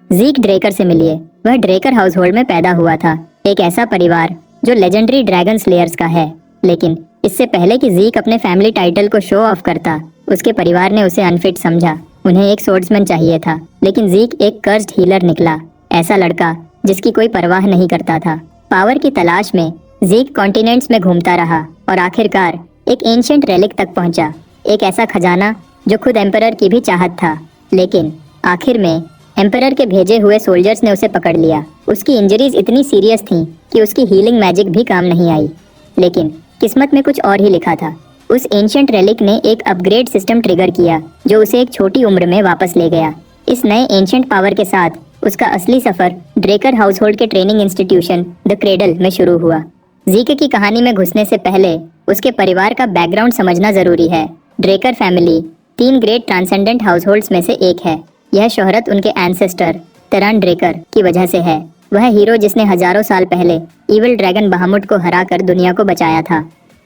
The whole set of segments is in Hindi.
जीक ड्रेकर से मिलिए। वह ड्रेकर हाउसहोल्ड में पैदा हुआ था, एक ऐसा परिवार जो लेजेंडरी ड्रैगन स्लेयर्स का है। लेकिन इससे पहले कि जीक अपने फैमिली टाइटल को शो ऑफ करता, उसके परिवार ने उसे अनफिट समझा। उन्हें एक सोर्ड्समैन चाहिए था, लेकिन जीक एक कर्स्ड हीलर निकला, ऐसा लड़का जिसकी कोई परवाह नहीं करता था। पावर की तलाश में जीक कॉन्टिनेंट्स में घूमता रहा और आखिरकार एक एंशिएंट रेलिक तक पहुंचा, एक ऐसा खजाना जो खुद एम्परर की भी चाहत था। लेकिन आखिर में एम्परर के भेजे हुए सोल्जर्स ने उसे पकड़ लिया। उसकी इंजरीज इतनी सीरियस थीं कि उसकी हीलिंग मैजिक भी काम नहीं आई। लेकिन किस्मत में कुछ और ही लिखा था। उस एंशिएंट रेलिक ने एक अपग्रेड सिस्टम ट्रिगर किया जो उसे एक छोटी उम्र में वापस ले गया। इस नए एंशिएंट पावर के साथ उसका असली सफर ड्रेकर हाउसहोल्ड के ट्रेनिंग इंस्टीट्यूशन द क्रेडल में शुरू हुआ। जीक की कहानी में घुसने से पहले उसके परिवार का बैकग्राउंड समझना जरूरी है। Drucker family 3 great transcendent households में से एक है। यह शोहरत उनके एंसेस्टर तेरान ड्रेकर की वजह से है। वह हीरो जिसने हजारों साल पहले इविल ड्रैगन बहामुट को हराकर दुनिया को बचाया था।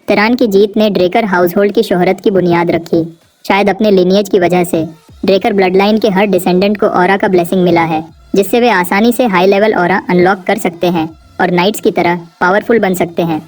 तेरान की जीत ने ड्रेकर हाउसहोल्ड की शोहरत की बुनियाद रखी। शायद अपने लिनिएज की वजह से ड्रेकर ब्लडलाइन के हर डिसेंडेंट को ऑरा का ब्लेसिंग मिला है, जिससे वे आसानी से हाई लेवल ऑरा अनलॉक कर सकते हैं और नाइट्स की तरह पावरफुल बन सकते हैं।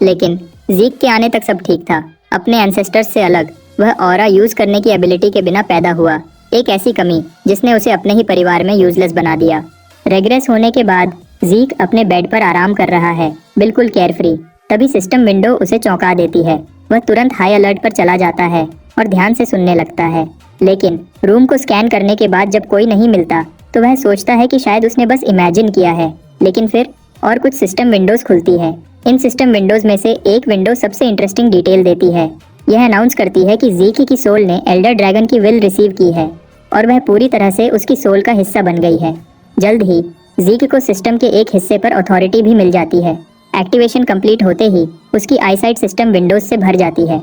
लेकिन जीक के आने तक सब ठीक था। अपने एंसेस्टर्स से अलग वह ऑरा यूज करने की एबिलिटी के बिना पैदा हुआ, एक ऐसी कमी जिसने उसे अपने ही परिवार में यूजलेस बना दिया। रेग्रेस होने के बाद जीक अपने बेड पर आराम कर रहा है, बिल्कुल केयरफ्री। तभी सिस्टम विंडो उसे चौंका देती है। वह तुरंत हाई अलर्ट पर चला जाता है और ध्यान से सुनने लगता है। लेकिन रूम को स्कैन करने के बाद जब कोई नहीं मिलता तो वह सोचता है कि शायद उसने बस इमेजिन किया है। लेकिन फिर और कुछ सिस्टम विंडोज खुलती है। इन सिस्टम विंडोज में से एक विंडो सबसे इंटरेस्टिंग डिटेल देती है। यह अनाउंस करती है कि जीक की सोल ने एल्डर ड्रैगन की विल रिसीव की है और वह पूरी तरह से उसकी सोल का हिस्सा बन गई है। जल्द ही जीक को सिस्टम के एक हिस्से पर अथॉरिटी भी मिल जाती है। एक्टिवेशन कंप्लीट होते ही उसकी आईसाइट सिस्टम विंडोज से भर जाती है।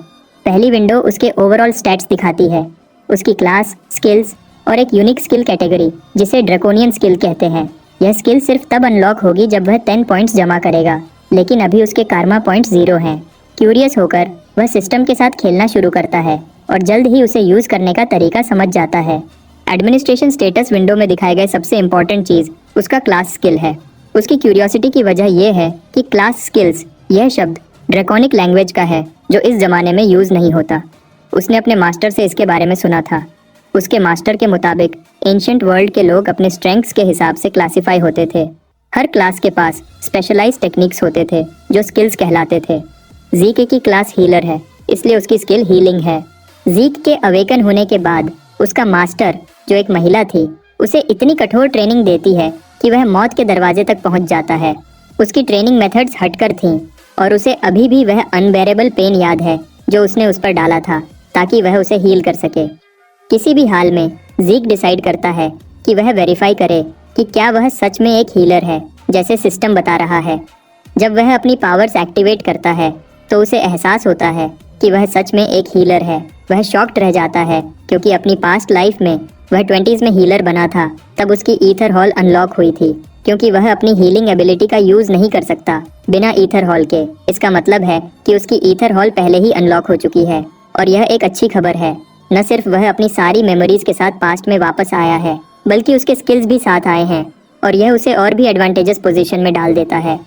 पहली विंडो उसके ओवरऑल स्टैट्स दिखाती है, उसकी क्लास, स्किल्स और एक यूनिक स्किल कैटेगरी जिसे ड्रैकोनियन स्किल कहते हैं। यह स्किल सिर्फ तब अनलॉक होगी जब वह 10 पॉइंट्स जमा करेगा, लेकिन अभी उसके कारमा पॉइंट्स 0 हैं। क्यूरियस होकर वह सिस्टम के साथ खेलना शुरू करता है और जल्द ही उसे यूज करने का तरीका समझ जाता है। एडमिनिस्ट्रेशन स्टेटस विंडो में दिखाए गए सबसे इम्पोर्टेंट चीज उसका क्लास स्किल है। उसकी क्यूरियोसिटी की वजह यह है कि क्लास स्किल्स यह शब्द ड्रैकोनिक लैंग्वेज का है जो इस जमाने में यूज नहीं होता। उसने अपने मास्टर से इसके बारे में सुना था। उसके मास्टर के मुताबिक एंशिएंट वर्ल्ड के लोग अपने स्ट्रेंथ्स के हिसाब से क्लासिफाई होते थे। हर क्लास के पास स्पेशलाइज टेक्निक्स होते थे जो स्किल्स कहलाते थे। जीक की क्लास हीलर है, इसलिए उसकी स्किल हीलिंग है। जीक के अवेकन होने के बाद उसका मास्टर, जो एक महिला थी, उसे इतनी कठोर ट्रेनिंग देती है कि वह मौत के दरवाजे तक पहुंच जाता है। उसकी ट्रेनिंग मेथड्स हटकर थीं और उसे अभी भी वह अनबेरेबल पेन याद है जो उसने उस पर डाला था ताकि वह उसे हील कर सके। किसी भी हाल में जीक डिसाइड करता है कि वह वेरीफाई करे कि क्या वह सच में एक हीलर है जैसे सिस्टम बता रहा है। जब वह अपनी पावर्स एक्टिवेट करता है तो उसे एहसास होता है कि वह सच में एक हीलर है। वह शॉक्ड रह जाता है क्योंकि अपनी पास्ट लाइफ में वह 20s में हीलर बना था, तब उसकी ईथर हॉल अनलॉक हुई थी क्योंकि वह अपनी हीलिंग एबिलिटी का यूज नहीं कर सकता बिना ईथर हॉल के। इसका मतलब है कि उसकी ईथर हॉल पहले ही अनलॉक हो चुकी है और यह एक अच्छी खबर है। न सिर्फ वह अपनी सारी मेमोरीज के साथ पास्ट में वापस आया है, बल्कि उसके स्किल्स भी साथ आए हैं और यह उसे और भी एडवांटेजेस पोजीशन में डाल देता है।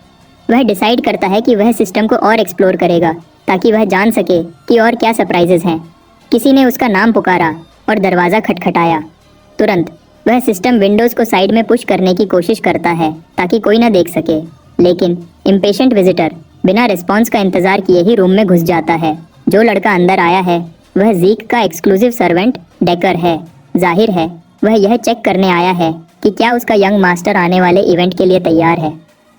वह डिसाइड करता है कि वह सिस्टम को और एक्सप्लोर करेगा ताकि वह जान सके कि और क्या सरप्राइजेस हैं। किसी ने उसका नाम पुकारा और दरवाज़ा खटखटाया। तुरंत वह सिस्टम विंडोज़ को साइड में पुश करने की कोशिश करता है ताकि कोई न देख सके, लेकिन इम्पेशेंट विजिटर बिना रिस्पॉन्स का इंतज़ार किए ही रूम में घुस जाता है। जो लड़का अंदर आया है वह जीक का एक्सक्लूसिव सर्वेंट डेकर है। जाहिर है वह यह चेक करने आया है कि क्या उसका यंग मास्टर आने वाले इवेंट के लिए तैयार है।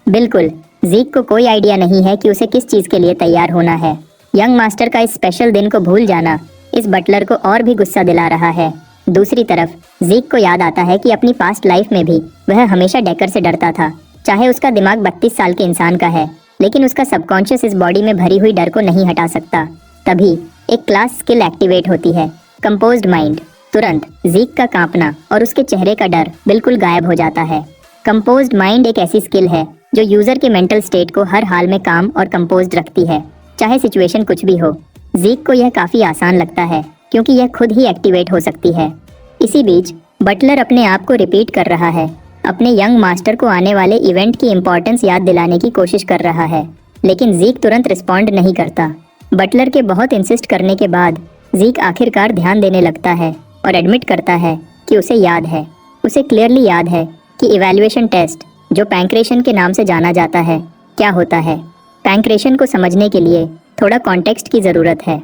बिल्कुल, जीक को कोई आइडिया नहीं है कि उसे किस चीज़ के लिए तैयार होना है। यंग मास्टर का इस स्पेशल दिन को भूल जाना इस बटलर को और भी गुस्सा दिला रहा है। दूसरी तरफ जीक को याद आता है कि अपनी पास्ट लाइफ में भी वह हमेशा डेकर से डरता था। चाहे उसका दिमाग 32 साल के इंसान का है, लेकिन उसका सबकॉन्शियस इस बॉडी में भरी हुई डर को नहीं हटा सकता। तभी एक क्लास स्किल एक्टिवेट होती है, कंपोज्ड माइंड। तुरंत जीक का कांपना और उसके चेहरे का डर बिल्कुल गायब हो जाता है। कंपोज्ड माइंड एक ऐसी स्किल है जो यूजर के मेंटल स्टेट को हर हाल में काम और कंपोज्ड रखती है, चाहे सिचुएशन कुछ भी हो। जीक को यह काफी आसान लगता है क्योंकि यह खुद ही एक्टिवेट हो सकती है। इसी बीच बटलर अपने आप को रिपीट कर रहा है, अपने यंग मास्टर को आने वाले इवेंट की इम्पोर्टेंस याद दिलाने की कोशिश कर रहा है, लेकिन जीक तुरंत रिस्पॉन्ड नहीं करता। बटलर के बहुत इंसिस्ट करने के बाद जीक आखिरकार ध्यान देने लगता है और एडमिट करता है कि उसे याद है, उसे क्लियरली याद है कि इवैल्यूएशन टेस्ट, जो पैंक्रेशन के नाम से जाना जाता है, क्या होता है। पैंक्रेशन को समझने के लिए थोड़ा कॉन्टेक्स्ट की ज़रूरत है।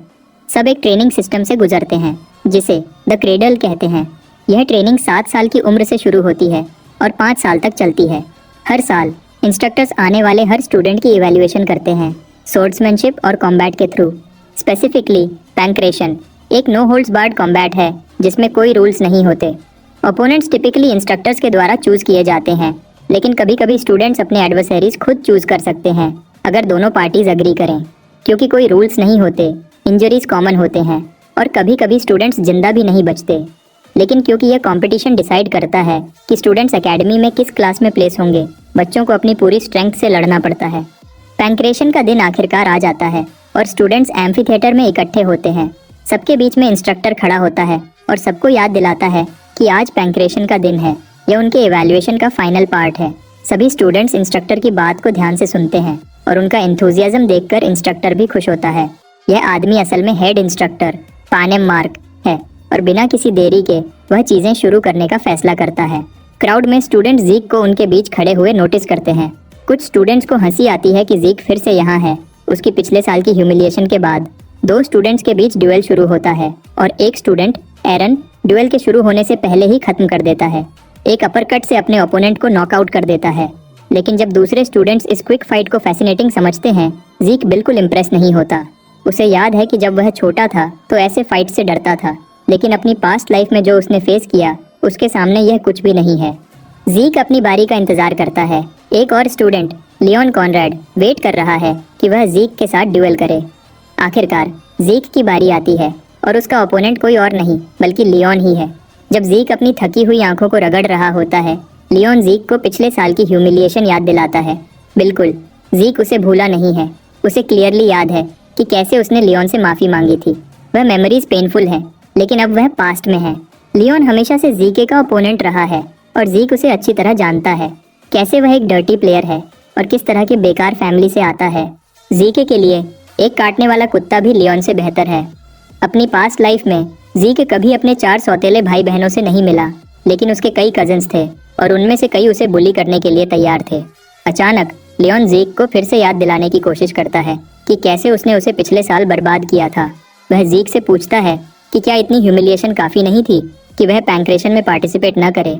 सब एक ट्रेनिंग सिस्टम से गुजरते हैं जिसे द क्रेडल कहते हैं। यह ट्रेनिंग 7 साल की उम्र से शुरू होती है और 5 साल तक चलती है। हर साल इंस्ट्रक्टर्स आने वाले हर स्टूडेंट की इवैल्यूएशन करते हैं, स्वॉर्ड्समैनशिप और कॉम्बैट के थ्रू। स्पेसिफिकली पैंक्रेशन एक नो होल्ड्स बार्ड कॉम्बैट है जिसमें कोई रूल्स नहीं होते। ओपोनेंट्स टिपिकली इंस्ट्रक्टर्स के द्वारा चूज किए जाते हैं, लेकिन कभी कभी स्टूडेंट्स अपने एडवर्सरीज खुद चूज कर सकते हैं अगर दोनों पार्टीज अग्री करें। क्योंकि कोई रूल्स नहीं होते, इंजरीज कॉमन होते हैं और कभी कभी स्टूडेंट्स जिंदा भी नहीं बचते। लेकिन क्योंकि यह कंपटीशन डिसाइड करता है कि स्टूडेंट्स एकेडमी में किस क्लास में प्लेस होंगे, बच्चों को अपनी पूरी स्ट्रेंथ से लड़ना पड़ता है। पैंक्रेशन का दिन आखिरकार आ जाता है और स्टूडेंट्स एम्फी थिएटर में इकट्ठे होते हैं। सबके बीच में इंस्ट्रक्टर खड़ा होता है और सबको याद दिलाता है कि आज पैंक्रेशन का दिन है। यह उनके इवैल्यूएशन का फाइनल पार्ट है। सभी स्टूडेंट्स इंस्ट्रक्टर की बात को ध्यान से सुनते हैं और उनका एंथुजियाज्म देखकर इंस्ट्रक्टर भी खुश होता है। यह आदमी असल में हेड इंस्ट्रक्टर पानेम मार्क है और बिना किसी देरी के वह चीजें शुरू करने का फैसला करता है। क्राउड में स्टूडेंट्स जीक को उनके बीच खड़े हुए नोटिस करते हैं। कुछ स्टूडेंट्स को हंसी आती है कि जीक फिर से यहाँ है। उसकी पिछले साल की ह्यूमिलिएशन के बाद 2 स्टूडेंट्स के बीच ड्यूएल शुरू होता है और एक स्टूडेंट एरन ड्यूएल के शुरू होने से पहले ही खत्म कर देता है। एक अपरकट से अपने ओपोनेंट को नॉकआउट कर देता है। लेकिन जब दूसरे स्टूडेंट्स इस क्विक फाइट को फैसिनेटिंग समझते हैं, जीक बिल्कुल इम्प्रेस नहीं होता। उसे याद है कि जब वह छोटा था तो ऐसे फाइट से डरता था, लेकिन अपनी पास्ट लाइफ में जो उसने फेस किया उसके सामने यह कुछ भी नहीं है। जीक अपनी बारी का इंतजार करता है। एक और स्टूडेंट लियोन कॉनराड वेट कर रहा है कि वह जीक के साथ ड्यूएल करे। आखिरकार जीक की बारी आती है और उसका ओपोनेंट कोई और नहीं बल्कि लियोन ही है। जब जीक अपनी थकी हुई आंखों को रगड़ रहा होता है, लियोन जीक को पिछले साल की ह्यूमिलिएशन याद दिलाता है। बिल्कुल, जीक उसे भूला नहीं है। उसे क्लियरली याद है कि कैसे उसने लियोन से माफ़ी मांगी थी। वह मेमोरीज पेनफुल है, लेकिन अब वह पास्ट में है। लियोन हमेशा से जीके का ओपोनेंट रहा है और जीक उसे अच्छी तरह जानता है। कैसे वह एक डर्टी प्लेयर है और किस तरह के बेकार फैमिली से आता है। जीके के लिए एक काटने वाला कुत्ता भी लियोन से बेहतर है। अपनी पास्ट लाइफ में जीके कभी अपने 4 सौतेले भाई बहनों से नहीं मिला, लेकिन उसके कई कजिन्स थे और उनमें से कई उसे बुली करने के लिए तैयार थे। अचानक लियोन जीक को फिर से याद दिलाने की कोशिश करता है कि कैसे उसने उसे पिछले साल बर्बाद किया था। वह जीक से पूछता है कि क्या इतनी ह्यूमिलिएशन काफ़ी नहीं थी कि वह पैंक्रेशन में पार्टिसिपेट न करे।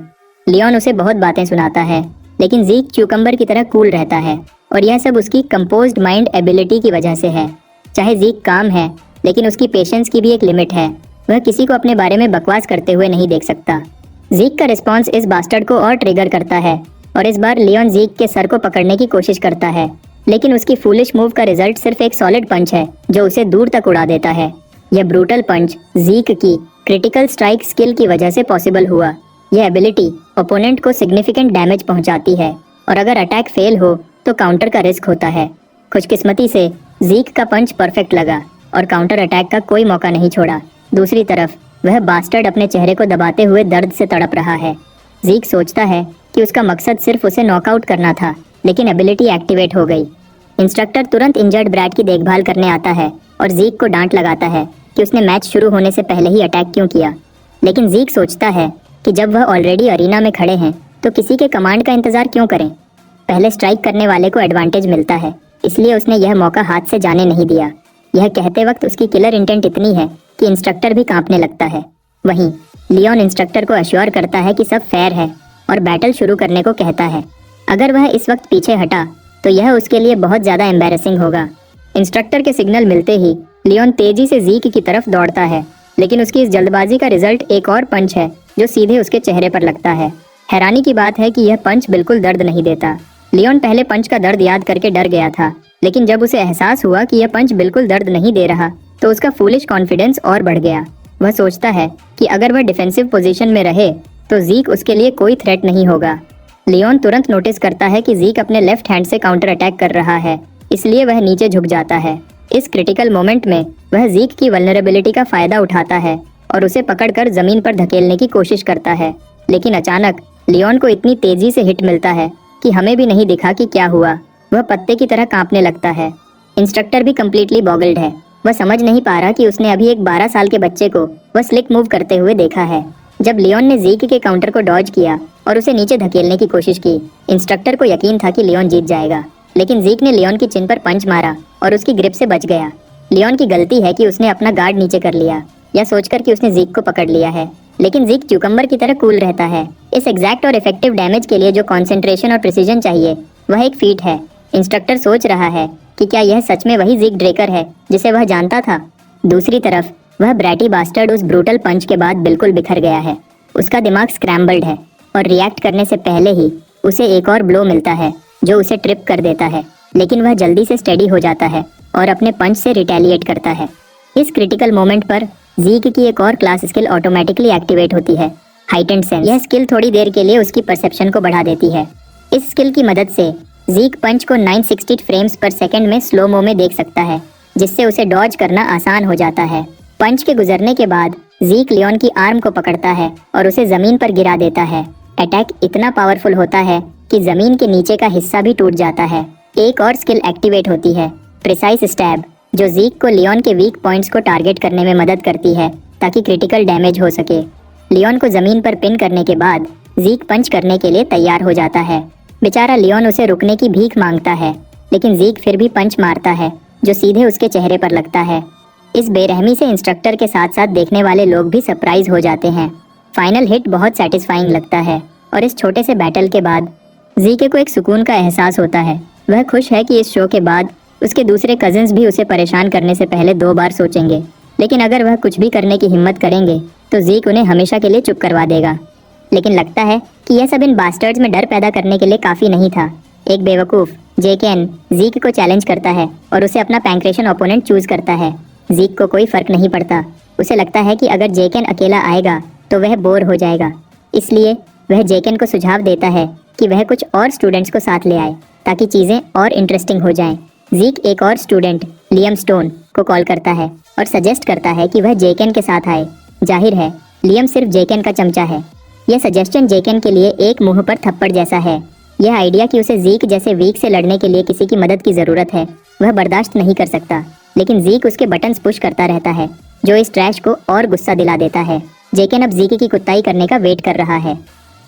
लियोन उसे बहुत बातें सुनाता है, लेकिन जीक क्यूकम्बर की तरह कूल रहता है और यह सब उसकी कंपोज्ड माइंड एबिलिटी की वजह से है। चाहे जीक काम है, लेकिन उसकी पेशेंस की भी एक लिमिट है। वह किसी को अपने बारे में बकवास करते हुए नहीं देख सकता। जीक का रिस्पॉन्स इस बास्टर्ड को और ट्रिगर करता है और इस बार लियोन जीक के सर को पकड़ने की कोशिश करता है, लेकिन उसकी फूलिश मूव का रिजल्ट सिर्फ एक सॉलिड पंच है जो उसे दूर तक उड़ा देता है। यह ब्रूटल पंच जीक की क्रिटिकल स्ट्राइक स्किल की वजह से पॉसिबल हुआ। यह एबिलिटी ओपोनेंट को सिग्निफिकेंट डैमेज पहुंचाती है और अगर अटैक फेल हो तो काउंटर का रिस्क होता है। खुशकिस्मती से जीक का पंच परफेक्ट लगा और काउंटर अटैक का कोई मौका नहीं छोड़ा। दूसरी तरफ वह बास्टर्ड अपने चेहरे को दबाते हुए दर्द से तड़प रहा है। जीक सोचता है कि उसका मकसद सिर्फ उसे नॉकआउट करना था, लेकिन एबिलिटी एक्टिवेट हो गई। इंस्ट्रक्टर तुरंत इंजर्ड ब्रैड की देखभाल करने आता है और जीक को डांट लगाता है कि उसने मैच शुरू होने से पहले ही अटैक क्यों किया। लेकिन जीक सोचता है कि जब वह ऑलरेडी अरीना में खड़े हैं तो किसी के कमांड का इंतजार क्यों करें। पहले स्ट्राइक करने वाले को एडवांटेज मिलता है, इसलिए उसने यह मौका हाथ से जाने नहीं दिया। यह कहते वक्त उसकी किलर इंटेंट इतनी है कि इंस्ट्रक्टर भी कांपने लगता है। वहीं लियोन इंस्ट्रक्टर को अश्योर करता है कि सब फेयर है और बैटल शुरू करने को कहता है। अगर वह इस वक्त पीछे हटा तो यह उसके लिए बहुत ज़्यादा एम्बैरेसिंग होगा। इंस्ट्रक्टर के सिग्नल मिलते ही लियोन तेजी से जीक की तरफ दौड़ता है, लेकिन उसकी इस जल्दबाजी का रिजल्ट एक और पंच है जो सीधे उसके चेहरे पर लगता है। हैरानी की बात है कि यह पंच बिल्कुल दर्द नहीं देता। लियोन पहले पंच का दर्द याद करके डर गया था, लेकिन जब उसे एहसास हुआ कि यह पंच बिल्कुल दर्द नहीं दे रहा तो उसका फूलिश कॉन्फिडेंस और बढ़ गया। वह सोचता है कि अगर वह डिफेंसिव पोजीशन में रहे तो जीक उसके लिए कोई थ्रेट नहीं होगा। लियोन तुरंत नोटिस करता है कि जीक अपने लेफ्ट हैंड से काउंटर अटैक कर रहा है, इसलिए वह नीचे झुक जाता है। इस क्रिटिकल मोमेंट में वह जीक की वल्नरेबिलिटी का फायदा उठाता है और उसे पकड़कर जमीन पर धकेलने की कोशिश करता है, लेकिन अचानक लियोन को इतनी तेजी से हिट मिलता है कि हमें भी नहीं दिखा कि क्या हुआ। वह पत्ते की तरह कांपने लगता है। इंस्ट्रक्टर भी कम्प्लीटली बॉगल्ड है। वह समझ नहीं पा रहा कि उसने अभी एक 12 साल के बच्चे को वह स्लिक मूव करते हुए देखा है। जब लियोन ने जीक के काउंटर को डॉज किया और उसे नीचे धकेलने की कोशिश की, इंस्ट्रक्टर को यकीन था कि लियोन जीत जाएगा, लेकिन जीक ने लियोन की चिन पर पंच मारा और उसकी ग्रिप से बच गया। लियोन की गलती है कि उसने अपना गार्ड नीचे कर लिया, या सोचकर कि उसने जीक को पकड़ लिया है, लेकिन जीक क्यूकम्बर की तरह कूल रहता है। इस एग्जैक्ट और इफेक्टिव डैमेज के लिए जो कंसंट्रेशन और प्रिसीजन चाहिए वह एक फीट है। इंस्ट्रक्टर सोच रहा है कि क्या यह सच में वही जीक ड्रेकर है जिसे वह जानता था। दूसरी तरफ वह ब्रैटी बास्टर्ड उस ब्रूटल पंच के बाद बिल्कुल बिखर गया है। उसका दिमाग स्क्रैम्बल्ड है और रिएक्ट करने से पहले ही उसे एक और ब्लो मिलता है जो उसे ट्रिप कर देता है, लेकिन वह जल्दी से स्टेडी हो जाता है और अपने पंच से रिटेलिएट करता है। इस क्रिटिकल मोमेंट पर जीक की एक और क्लास स्किल ऑटोमेटिकली एक्टिवेट होती है, हाइटेंड सेंस। यह स्किल थोड़ी देर के लिए उसकी परसेप्शन को बढ़ा देती है। इस स्किल की मदद से जीक पंच को 960 फ्रेम्स पर सेकंड में स्लो मो में देख सकता है, जिससे उसे डॉज करना आसान हो जाता है। पंच के गुजरने के बाद जीक लियोन की आर्म को पकड़ता है और उसे जमीन पर गिरा देता है। अटैक इतना पावरफुल होता है कि जमीन के नीचे का हिस्सा भी टूट जाता है। एक और स्किल एक्टिवेट होती है, प्रिसाइज स्टैब, जो जीक को लियोन के वीक पॉइंट्स को टारगेट करने में मदद करती है ताकि क्रिटिकल डैमेज हो सके। लियोन को जमीन पर पिन करने के बाद जीक पंच करने के लिए तैयार हो जाता है। बेचारा लियोन उसे रुकने की भीख मांगता है, लेकिन जीक फिर भी पंच मारता है जो सीधे उसके चेहरे पर लगता है। इस बेरहमी से इंस्ट्रक्टर के साथ साथ देखने वाले लोग भी सरप्राइज हो जाते हैं। फाइनल हिट बहुत सेटिस्फाइंग लगता है और इस छोटे से बैटल के बाद जीके को एक सुकून का एहसास होता है। वह खुश है कि इस शो के बाद उसके दूसरे कजिन्स भी उसे परेशान करने से पहले 2 बार सोचेंगे, लेकिन अगर वह कुछ भी करने की हिम्मत करेंगे तो जीक उन्हें हमेशा के लिए चुप करवा देगा। लेकिन लगता है कि यह सब इन बास्टर्ड्स में डर पैदा करने के लिए काफी नहीं था। एक बेवकूफ जेकेन जीक को चैलेंज करता है और उसे अपना पैंक्रेशन ओपोनेंट चूज करता है। जीक को कोई फर्क नहीं पड़ता। उसे लगता है कि अगर जेकेन अकेला आएगा तो वह बोर हो जाएगा, इसलिए वह जेकेन को सुझाव देता है कि वह कुछ और स्टूडेंट्स को साथ ले आए ताकि चीजें और इंटरेस्टिंग हो जाएं। जीक एक और स्टूडेंट लियम स्टोन को कॉल करता है और सजेस्ट करता है कि वह जेकेन के साथ आए। जाहिर है लियम सिर्फ जेकेन का चमचा है। यह सजेशन जेकेन के लिए एक मुंह पर थप्पड़ जैसा है। यह आइडिया कि उसे जीक जैसे वीक से लड़ने के लिए किसी की मदद की जरूरत है वह बर्दाश्त नहीं कर सकता, लेकिन जीक उसके बटन्स पुश करता रहता है जो इस ट्रैश को और गुस्सा दिला देता है। जेकेन अब जीक की कुत्ताई करने का वेट कर रहा है।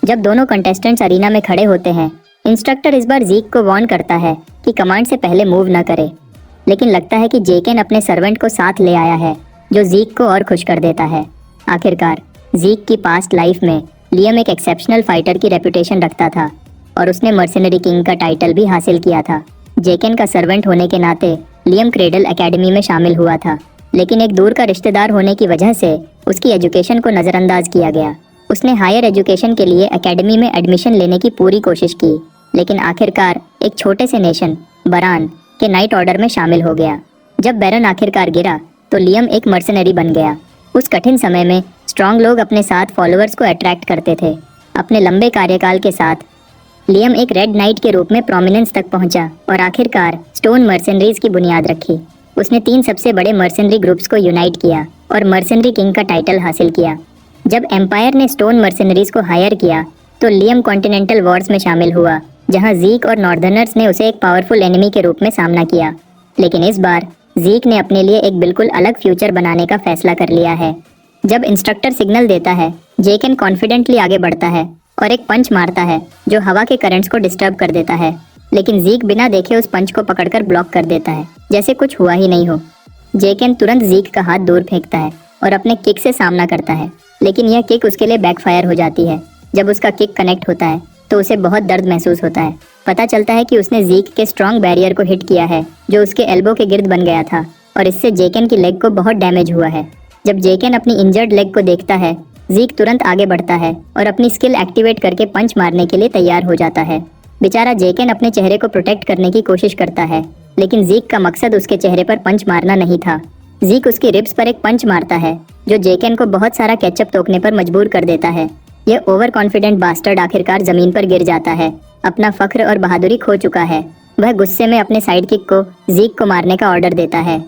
जब दोनों कंटेस्टेंट्स अरीना में खड़े होते हैं, इंस्ट्रक्टर इस बार जीक को वार्न करता है कि कमांड से पहले मूव न करे, लेकिन लगता है कि जेकेन अपने सर्वेंट को साथ ले आया है जो जीक को और खुश कर देता है। आखिरकार जीक की पास्ट लाइफ में लियम एक एक्सेप्शनल फाइटर की रेपुटेशन रखता था और उसने मर्सिनरी किंग का टाइटल भी हासिल किया था। जेकेन का सर्वेंट होने के नाते लियम क्रेडल एकेडमी में शामिल हुआ था, लेकिन एक दूर का रिश्तेदार होने की वजह से उसकी एजुकेशन को नज़रअंदाज किया गया। उसने हायर एजुकेशन के लिए एकेडमी में एडमिशन लेने की पूरी कोशिश की, लेकिन आखिरकार एक छोटे से नेशन बरान के नाइट ऑर्डर में शामिल हो गया। जब बैरन आखिरकार गिरा तो लियम एक मर्सनरी बन गया। उस कठिन समय में स्ट्रॉन्ग लोग अपने साथ फॉलोअर्स को अट्रैक्ट करते थे। अपने लंबे कार्यकाल के साथ लियम एक रेड नाइट के रूप में प्रोमिनेंस तक पहुंचा और आखिरकार स्टोन मर्सनरीज की बुनियाद रखी। उसने 3 सबसे बड़े मर्सनरी ग्रुप्स को यूनाइट किया और मर्सनरी किंग का टाइटल हासिल किया। जब एम्पायर ने स्टोन मर्सनरीज को हायर किया तो लियम कॉन्टिनेंटल वॉर्स में शामिल हुआ, जहां जीक और नॉर्दर्नर्स ने उसे एक पावरफुल एनिमी के रूप में सामना किया। लेकिन इस बार जीक ने अपने लिए एक बिल्कुल अलग फ्यूचर बनाने का फैसला कर लिया है। जब इंस्ट्रक्टर सिग्नल देता है, जेकेन कॉन्फिडेंटली आगे बढ़ता है और एक पंच मारता है जो हवा के करंट्स को डिस्टर्ब कर देता है, लेकिन जीक बिना देखे उस पंच को पकड़कर ब्लॉक कर देता है जैसे कुछ हुआ ही नहीं हो। जेकेन तुरंत जीक का हाथ दूर फेंकता है और अपने किक से सामना करता है, लेकिन यह किक उसके लिए बैकफायर हो जाती है। जब उसका किक कनेक्ट होता है तो उसे बहुत दर्द महसूस होता है। पता चलता है कि उसने जीक के स्ट्रॉन्ग बैरियर को हिट किया है जो उसके एल्बो के गिर्द बन गया था और इससे जेकेन की लेग को बहुत डैमेज हुआ है। जब जेकेन अपनी इंजर्ड लेग को देखता है, जीक तुरंत आगे बढ़ता है और अपनी स्किल एक्टिवेट करके पंच मारने के लिए तैयार हो जाता है। बेचारा जेकेन अपने चेहरे को प्रोटेक्ट करने की कोशिश करता है, लेकिन जीक का मकसद उसके चेहरे पर पंच मारना नहीं था। जीक उसकी रिब्स पर एक पंच मारता है जो जेकेन को बहुत सारा केचप टोकने पर मजबूर कर देता है। यह ओवर कॉन्फिडेंट बास्टर्ड आखिरकार जमीन पर गिर जाता है। अपना फख्र और बहादुरी खो चुका है। वह गुस्से में अपने साइड किक को जीक को मारने का ऑर्डर देता है।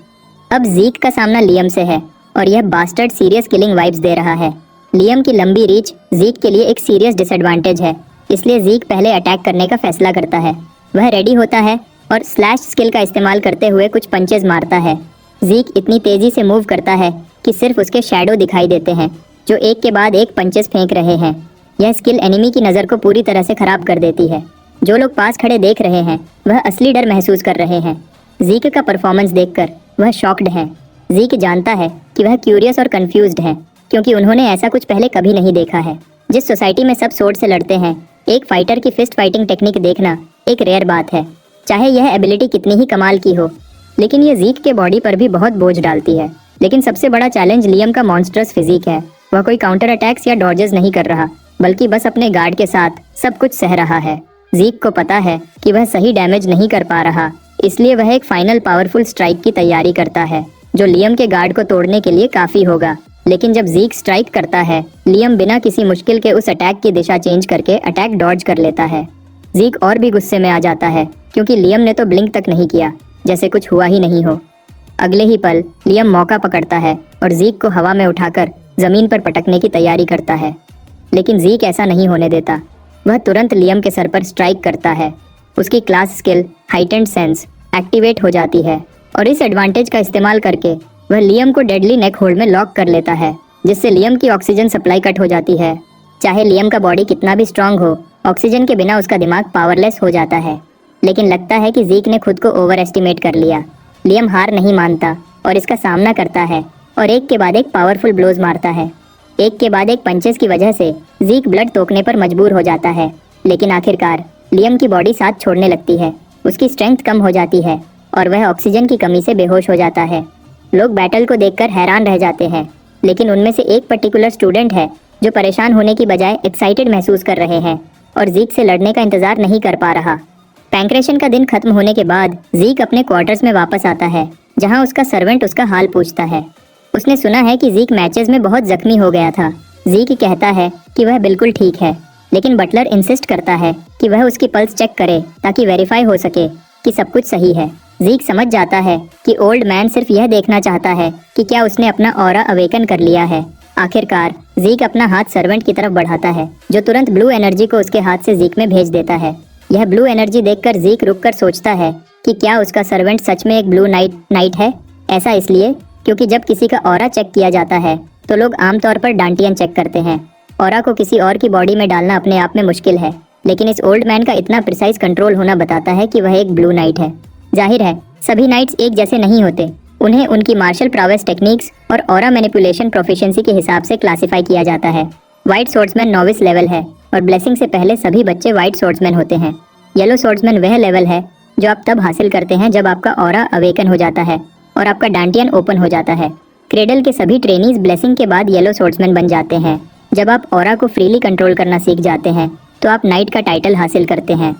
अब जीक का सामना लियम से है और यह बास्टर्ड सीरियस किलिंग वाइब्स दे रहा है। लियम की लंबी रीच जीक के लिए एक सीरियस डिसएडवांटेज है, इसलिए जीक पहले अटैक करने का फैसला करता है। वह रेडी होता है और स्लैश स्किल का इस्तेमाल करते हुए कुछ पंचेज मारता है। जीक इतनी तेजी से मूव करता है कि सिर्फ उसके शैडो दिखाई देते हैं, जो एक के बाद एक पंचेस फेंक रहे हैं। यह स्किल एनिमी की नज़र को पूरी तरह से खराब कर देती है। जो लोग पास खड़े देख रहे हैं वह असली डर महसूस कर रहे हैं। जीक का परफॉर्मेंस देखकर वह शॉक्ड है। जीक जानता है कि वह क्यूरियस और कंफ्यूज्ड है, क्योंकि उन्होंने ऐसा कुछ पहले कभी नहीं देखा है। जिस सोसाइटी में सब स्वॉर्ड से लड़ते हैं, एक फाइटर की फिस्ट फाइटिंग टेक्निक देखना एक रेयर बात है, चाहे यह एबिलिटी कितनी ही कमाल की हो। लेकिन यह जीक के बॉडी पर भी बहुत बोझ डालती है। लेकिन सबसे बड़ा चैलेंज लियम का मॉन्स्टरस फिजिक है। वह कोई काउंटर अटैक्स या डॉजेस नहीं कर रहा, बल्कि बस अपने गार्ड के साथ सब कुछ सह रहा है। जीक को पता है कि वह सही डैमेज नहीं कर पा रहा, इसलिए वह एक फाइनल पावरफुल स्ट्राइक की तैयारी करता है, जो लियम के गार्ड को तोड़ने के लिए काफी होगा। लेकिन जब जीक स्ट्राइक करता है, लियम बिना किसी मुश्किल के उस अटैक की दिशा चेंज करके अटैक डॉज कर लेता है। जीक और भी गुस्से में आ जाता है, क्योंकि लियम ने तो ब्लिंक तक नहीं किया, जैसे कुछ हुआ ही नहीं हो। अगले ही पल लियम मौका पकड़ता है और जीक को हवा में उठाकर जमीन पर पटकने की तैयारी करता है। लेकिन जीक ऐसा नहीं होने देता। वह तुरंत लियम के सर पर स्ट्राइक करता है। उसकी class skill heightened sense activate हो जाती है और इस एडवांटेज का इस्तेमाल करके वह लियम को डेडली नेक होल्ड में लॉक कर लेता है, जिससे लियम की ऑक्सीजन सप्लाई कट हो जाती है। चाहे लियम का बॉडी कितना भी स्ट्रांग हो, ऑक्सीजन के बिना उसका दिमाग पावरलेस हो जाता है। लेकिन लगता है कि जीक ने खुद को ओवर एस्टिमेट कर लिया। लियम हार नहीं मानता और इसका सामना करता है और एक के बाद एक पावरफुल ब्लोज मारता है। एक के बाद एक पंचेस की वजह से जीक ब्लड तोकने पर मजबूर हो जाता है। लेकिन आखिरकार लियम की बॉडी साथ छोड़ने लगती है। उसकी स्ट्रेंथ कम हो जाती है और वह ऑक्सीजन की कमी से बेहोश हो जाता है। लोग बैटल को देखकर हैरान रह जाते हैं, लेकिन उनमें से एक पर्टिकुलर स्टूडेंट है जो परेशान होने की बजाय एक्साइटेड महसूस कर रहे हैं और जीक से लड़ने का इंतजार नहीं कर पा रहा। पैंक्रेशन का दिन खत्म होने के बाद जीक अपने क्वार्टर्स में वापस आता है, जहां उसका सर्वेंट उसका हाल पूछता है। उसने सुना है कि जीक मैचेस में बहुत जख्मी हो गया था। जीक कहता है कि वह बिल्कुल ठीक है, लेकिन बटलर इंसिस्ट करता है कि वह उसकी पल्स चेक करे ताकि वेरीफाई हो सके कि सब कुछ सही है। जीक समझ जाता है कि ओल्ड मैन सिर्फ यह देखना चाहता है कि क्या उसने अपना ऑरा अवेकन कर लिया है। आखिरकार जीक अपना हाथ सर्वेंट की तरफ बढ़ाता है, जो तुरंत ब्लू एनर्जी को उसके हाथ से जीक में भेज देता है। यह ब्लू एनर्जी देखकर जीक रुककर सोचता है कि क्या उसका सर्वेंट सच में एक ब्लू नाइट है। ऐसा इसलिए क्योंकि जब किसी का ऑरा चेक किया जाता है तो लोग आमतौर पर डांटियन चेक करते हैं। ऑरा को किसी और की बॉडी में डालना अपने आप में मुश्किल है, लेकिन इस ओल्ड मैन का इतना प्रिसाइज कंट्रोल होना बताता है कि वह एक ब्लू नाइट है। जाहिर है सभी नाइट्स एक जैसे नहीं होते। उन्हें उनकी मार्शल प्रावेस टेक्निक्स और ऑरा मैनिपुलेशन प्रोफिशिएंसी के हिसाब से क्लासिफाई किया जाता है। व्हाइट स्वॉर्ड्समैन नोविस लेवल है और ब्लेसिंग से पहले सभी बच्चे व्हाइट स्वॉर्ड्समैन होते हैं। येलो स्वॉर्ड्समैन वह लेवल है जो आप तब हासिल करते हैं जब आपका ऑरा अवेकन हो जाता है और आपका डांटियन ओपन हो जाता है। क्रेडल के सभी ट्रेनीज ब्लेसिंग के बाद येलो स्वॉर्ड्समैन बन जाते हैं। जब आप ऑरा को फ्रीली कंट्रोल करना सीख जाते हैं तो आप नाइट का टाइटल हासिल करते हैं।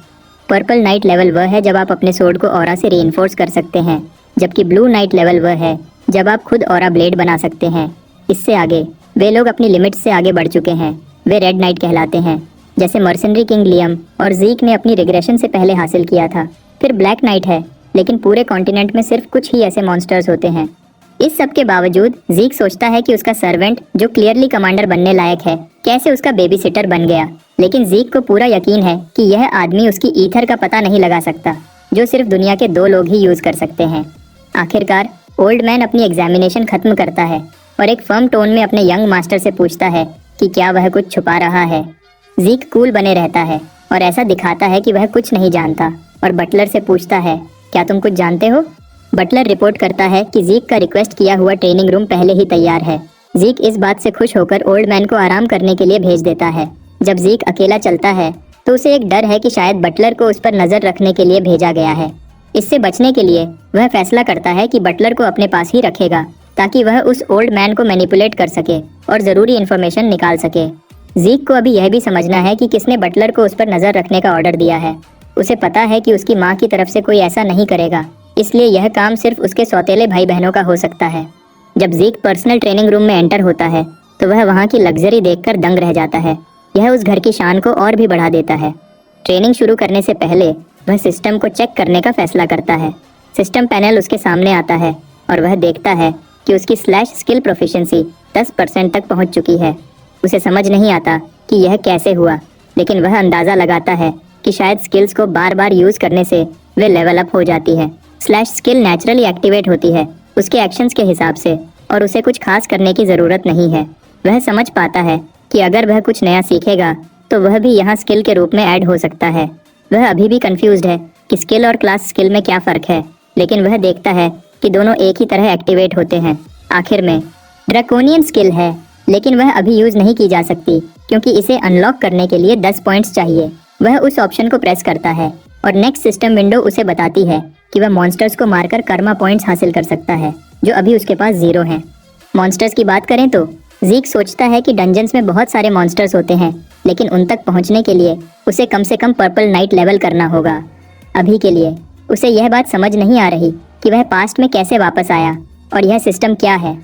पर्पल नाइट लेवल वह है जब आप अपने सोर्ड को ऑरा से रीइंफोर्स कर सकते हैं, जबकि ब्लू नाइट लेवल वह है जब आप खुद ऑरा ब्लेड बना सकते हैं। इससे आगे वे लोग अपनी लिमिट्स से आगे बढ़ चुके हैं। वे रेड नाइट कहलाते हैं, जैसे मर्सनरी किंग लियम और जीक ने अपनी रिग्रेशन से पहले हासिल किया था। फिर ब्लैक नाइट है, लेकिन पूरे कॉन्टिनेंट में सिर्फ कुछ ही ऐसे मॉन्स्टर्स होते हैं। इस सब के बावजूद जीक सोचता है कि उसका सर्वेंट, जो क्लियरली कमांडर बनने लायक है, कैसे उसका बेबी सिटर बन गया। लेकिन जीक को पूरा यकीन है कि यह आदमी उसकी ईथर का पता नहीं लगा सकता, जो सिर्फ दुनिया के 2 लोग ही यूज कर सकते हैं। आखिरकार ओल्ड मैन अपनी एग्जामिनेशन खत्म करता है और एक फर्म टोन में अपने यंग मास्टर से पूछता है कि क्या वह कुछ छुपा रहा है। जीक कूल बने रहता है और ऐसा दिखाता है कि वह कुछ नहीं जानता और बटलर से पूछता है, क्या तुम कुछ जानते हो? बटलर रिपोर्ट करता है कि जीक का रिक्वेस्ट किया हुआ ट्रेनिंग रूम पहले ही तैयार है। जीक इस बात से खुश होकर ओल्ड मैन को आराम करने के लिए भेज देता है। जब जीक अकेला चलता है तो उसे एक डर है कि शायद बटलर को उस पर नजर रखने के लिए भेजा गया है। इससे बचने के लिए वह फैसला करता है कि बटलर को अपने पास ही रखेगा, ताकि वह उस ओल्ड मैन को मैनिपुलेट कर सके और जरूरी इन्फॉर्मेशन निकाल सके। जीक को अभी यह भी समझना है कि किसने बटलर को उस पर नजर रखने का ऑर्डर दिया है। उसे पता है कि उसकी माँ की तरफ से कोई ऐसा नहीं करेगा, इसलिए यह काम सिर्फ उसके सौतेले भाई बहनों का हो सकता है। जब जीक पर्सनल ट्रेनिंग रूम में एंटर होता है तो वह वहाँ की लग्जरी देखकर दंग रह जाता है। यह उस घर की शान को और भी बढ़ा देता है। ट्रेनिंग शुरू करने से पहले वह सिस्टम को चेक करने का फैसला करता है। सिस्टम पैनल उसके सामने आता है और वह देखता है कि उसकी स्लैश स्किल प्रोफिशिएंसी 10% तक पहुंच चुकी है। उसे समझ नहीं आता कि यह कैसे हुआ, लेकिन वह अंदाजा लगाता है कि शायद स्किल्स को बार बार यूज करने से वे लेवल अप हो जाती है। स्लैश स्किल नेचुरली एक्टिवेट होती है उसके एक्शंस के हिसाब से और उसे कुछ खास करने की जरूरत नहीं है। वह समझ पाता है कि अगर वह कुछ नया सीखेगा तो वह भी यहाँ स्किल के रूप में ऐड हो सकता है। वह अभी भी कंफ्यूज्ड है कि स्किल और क्लास स्किल में क्या फर्क है, लेकिन वह देखता है कि दोनों एक ही तरह एक्टिवेट होते हैं। आखिर में ड्रैकोनियन स्किल है, लेकिन वह अभी यूज नहीं की जा सकती क्योंकि इसे अनलॉक करने के लिए 10 पॉइंट्स चाहिए। वह उस ऑप्शन को प्रेस करता है और नेक्स्ट सिस्टम विंडो उसे बताती है कि वह मॉन्स्टर्स को मारकर कर्मा पॉइंट्स हासिल कर सकता है, जो अभी उसके पास 0 हैं। मॉन्स्टर्स की बात करें तो ज़ीक सोचता है कि डंजन्स में बहुत सारे मॉन्स्टर्स होते हैं, लेकिन उन तक पहुंचने के लिए उसे कम से कम पर्पल नाइट लेवल करना होगा। अभी के लिए उसे यह बात समझ नहीं आ रही कि वह पास्ट में कैसे वापस आया और यह सिस्टम क्या है,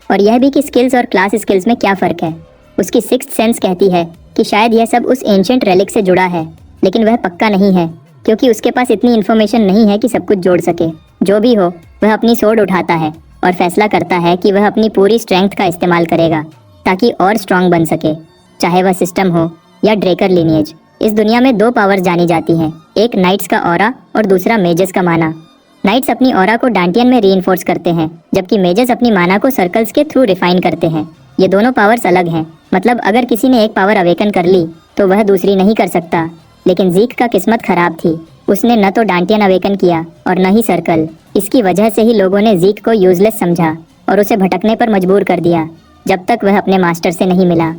और यह भी कि स्किल्स और क्लास स्किल्स में क्या फ़र्क है। उसकी सिक्स्थ सेंस कहती है कि शायद यह सब उस एंशिएंट रेलिक से जुड़ा है, लेकिन वह पक्का नहीं है क्योंकि उसके पास इतनी इन्फॉर्मेशन नहीं है कि सब कुछ जोड़ सके। जो भी हो, वह अपनी सोर्ड उठाता है और फैसला करता है कि वह अपनी पूरी स्ट्रेंथ का इस्तेमाल करेगा ताकि और स्ट्रांग बन सके, चाहे वह सिस्टम हो या ड्रेकर लिनिएज। इस दुनिया में 2 पावर्स जानी जाती हैं, एक नाइट्स का ऑरा और दूसरा मेजेस का माना। नाइट्स अपनी ऑरा को डांटियन में रीइंफोर्स करते हैं, जबकि मेजेस अपनी माना को सर्कल्स के थ्रू रिफाइन करते हैं। ये दोनों पावर्स अलग हैं, मतलब अगर किसी ने एक पावर अवेकन कर ली तो वह दूसरी नहीं कर सकता। लेकिन ज़ीक का किस्मत खराब थी, उसने न तो डांटियन अवेकन किया और न ही सर्कल। इसकी वजह से ही लोगों ने ज़ीक को यूजलेस समझा और उसे भटकने पर मजबूर कर दिया जब तक वह अपने मास्टर से नहीं मिला।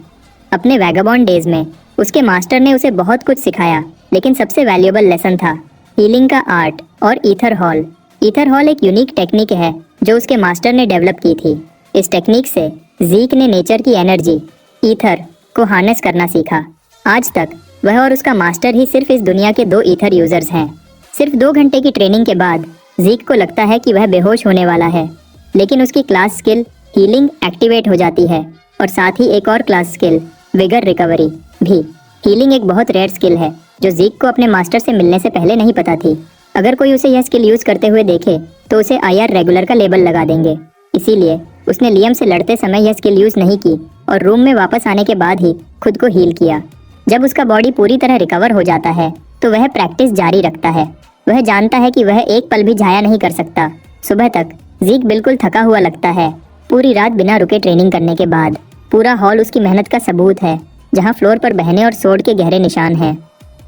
अपने वैगाबॉन्ड डेज में उसके मास्टर ने उसे बहुत कुछ सिखाया, लेकिन सबसे वैल्यूएबल लेसन था हीलिंग का आर्ट और ईथर हॉल। ईथर हॉल एक यूनिक टेक्निक है जो उसके मास्टर ने डेवलप की थी। इस टेक्निक से ज़ीक ने नेचर की एनर्जी ईथर को हार्नेस करना सीखा। आज तक वह और उसका मास्टर ही सिर्फ इस दुनिया के 2 ईथर यूजर्स हैं। सिर्फ 2 घंटे की ट्रेनिंग के बाद ज़ीक को लगता है कि वह बेहोश होने वाला है, लेकिन उसकी क्लास स्किल हीलिंग एक्टिवेट हो जाती है और साथ ही एक और क्लास स्किल विगर रिकवरी भी। हीलिंग एक बहुत रेयर स्किल है जो ज़ीक को अपने मास्टर से मिलने से पहले नहीं पता थी। अगर कोई उसे यह स्किल यूज करते हुए देखे तो उसे IR रेगुलर का लेबल लगा देंगे। इसीलिए उसने लियम से लड़ते समय यह स्किल यूज नहीं की और रूम में वापस आने के बाद ही खुद को हील किया। जब उसका बॉडी पूरी तरह रिकवर हो जाता है तो वह प्रैक्टिस जारी रखता है। वह जानता है कि वह एक पल भी जाया नहीं कर सकता। सुबह तक ज़ीक बिल्कुल थका हुआ लगता है। पूरी रात बिना रुके ट्रेनिंग करने के बाद पूरा हॉल उसकी मेहनत का सबूत है, जहां फ्लोर पर बहने और सोड के गहरे निशान हैं।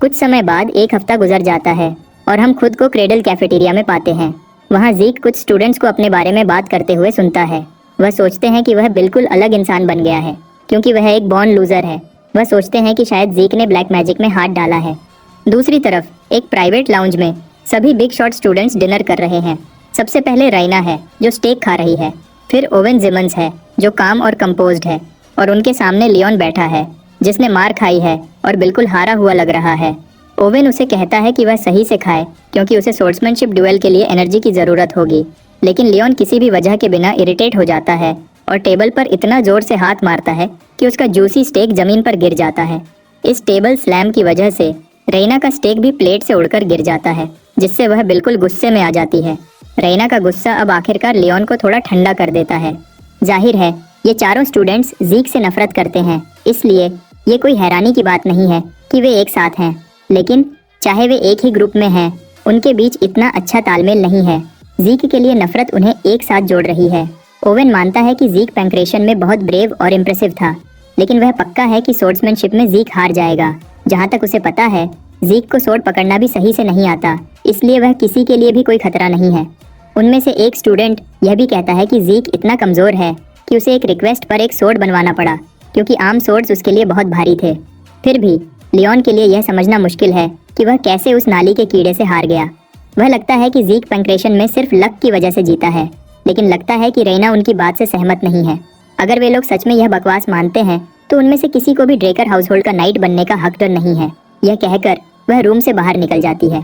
कुछ समय बाद 1 हफ्ता गुजर जाता है और हम खुद को क्रेडल कैफेटेरिया में पाते हैं। वहाँ ज़ीक कुछ स्टूडेंट्स को अपने बारे में बात करते हुए सुनता है। वह सोचते हैं कि वह बिल्कुल अलग इंसान बन गया है क्योंकि वह एक बॉर्न लूजर है। वह सोचते हैं कि शायद ज़ीक ने ब्लैक मैजिक में हाथ डाला है। दूसरी तरफ एक प्राइवेट लाउंज में सभी बिग शॉट स्टूडेंट्स डिनर कर रहे हैं। सबसे पहले राइना है जो स्टेक खा रही है, फिर ओवेन जिमन्स है जो काम और कंपोज्ड है, और उनके सामने लियोन बैठा है जिसने मार खाई है और बिल्कुल हारा हुआ लग रहा है। ओवेन उसे कहता है कि वह सही से खाए क्योंकि उसे सोर्ट्समैनशिप ड्यूएल के लिए एनर्जी की ज़रूरत होगी, लेकिन लियोन किसी भी वजह के बिना इरिटेट हो जाता है और टेबल पर इतना जोर से हाथ मारता है कि उसका जूसी स्टेक जमीन पर गिर जाता है। इस टेबल स्लैम की वजह से रैना का स्टेक भी प्लेट से उड़कर गिर जाता है, जिससे वह बिल्कुल गुस्से में आ जाती है। रैना का गुस्सा अब आखिरकार लियोन को थोड़ा ठंडा कर देता है। जाहिर है ये चारों स्टूडेंट्स ज़ीक से नफरत करते हैं, इसलिए ये कोई हैरानी की बात नहीं है कि वे एक साथ हैं। लेकिन चाहे वे एक ही ग्रुप में हैं, उनके बीच इतना अच्छा तालमेल नहीं है। ज़ीक के लिए नफरत उन्हें एक साथ जोड़ रही है। ओवेन मानता है कि ज़ीक पैंक्रेशन में बहुत ब्रेव और इम्प्रेसिव था, लेकिन वह पक्का है कि सोर्ड्समैनशिप में ज़ीक हार जाएगा। जहाँ तक उसे पता है, ज़ीक को सोर्ड पकड़ना भी सही से नहीं आता, इसलिए वह किसी के लिए भी कोई खतरा नहीं है। उनमें से एक स्टूडेंट यह भी कहता है कि ज़ीक इतना कमज़ोर है कि उसे एक रिक्वेस्ट पर एक सोर्ड बनवाना पड़ा क्योंकि आम सोर्ड्स उसके लिए बहुत भारी थे। फिर भी लियोन के लिए यह समझना मुश्किल है कि वह कैसे उस नाली के कीड़े से हार गया। वह लगता है कि ज़ीक पैंक्रेशन में सिर्फ लक की वजह से जीता है, लेकिन लगता है कि रैना उनकी बात से सहमत नहीं है। अगर वे लोग सच में यह बकवास मानते हैं तो उनमें से किसी को भी ड्रेकर हाउसहोल्ड का नाइट बनने का हक नहीं है। यह कहकर वह रूम से बाहर निकल जाती है।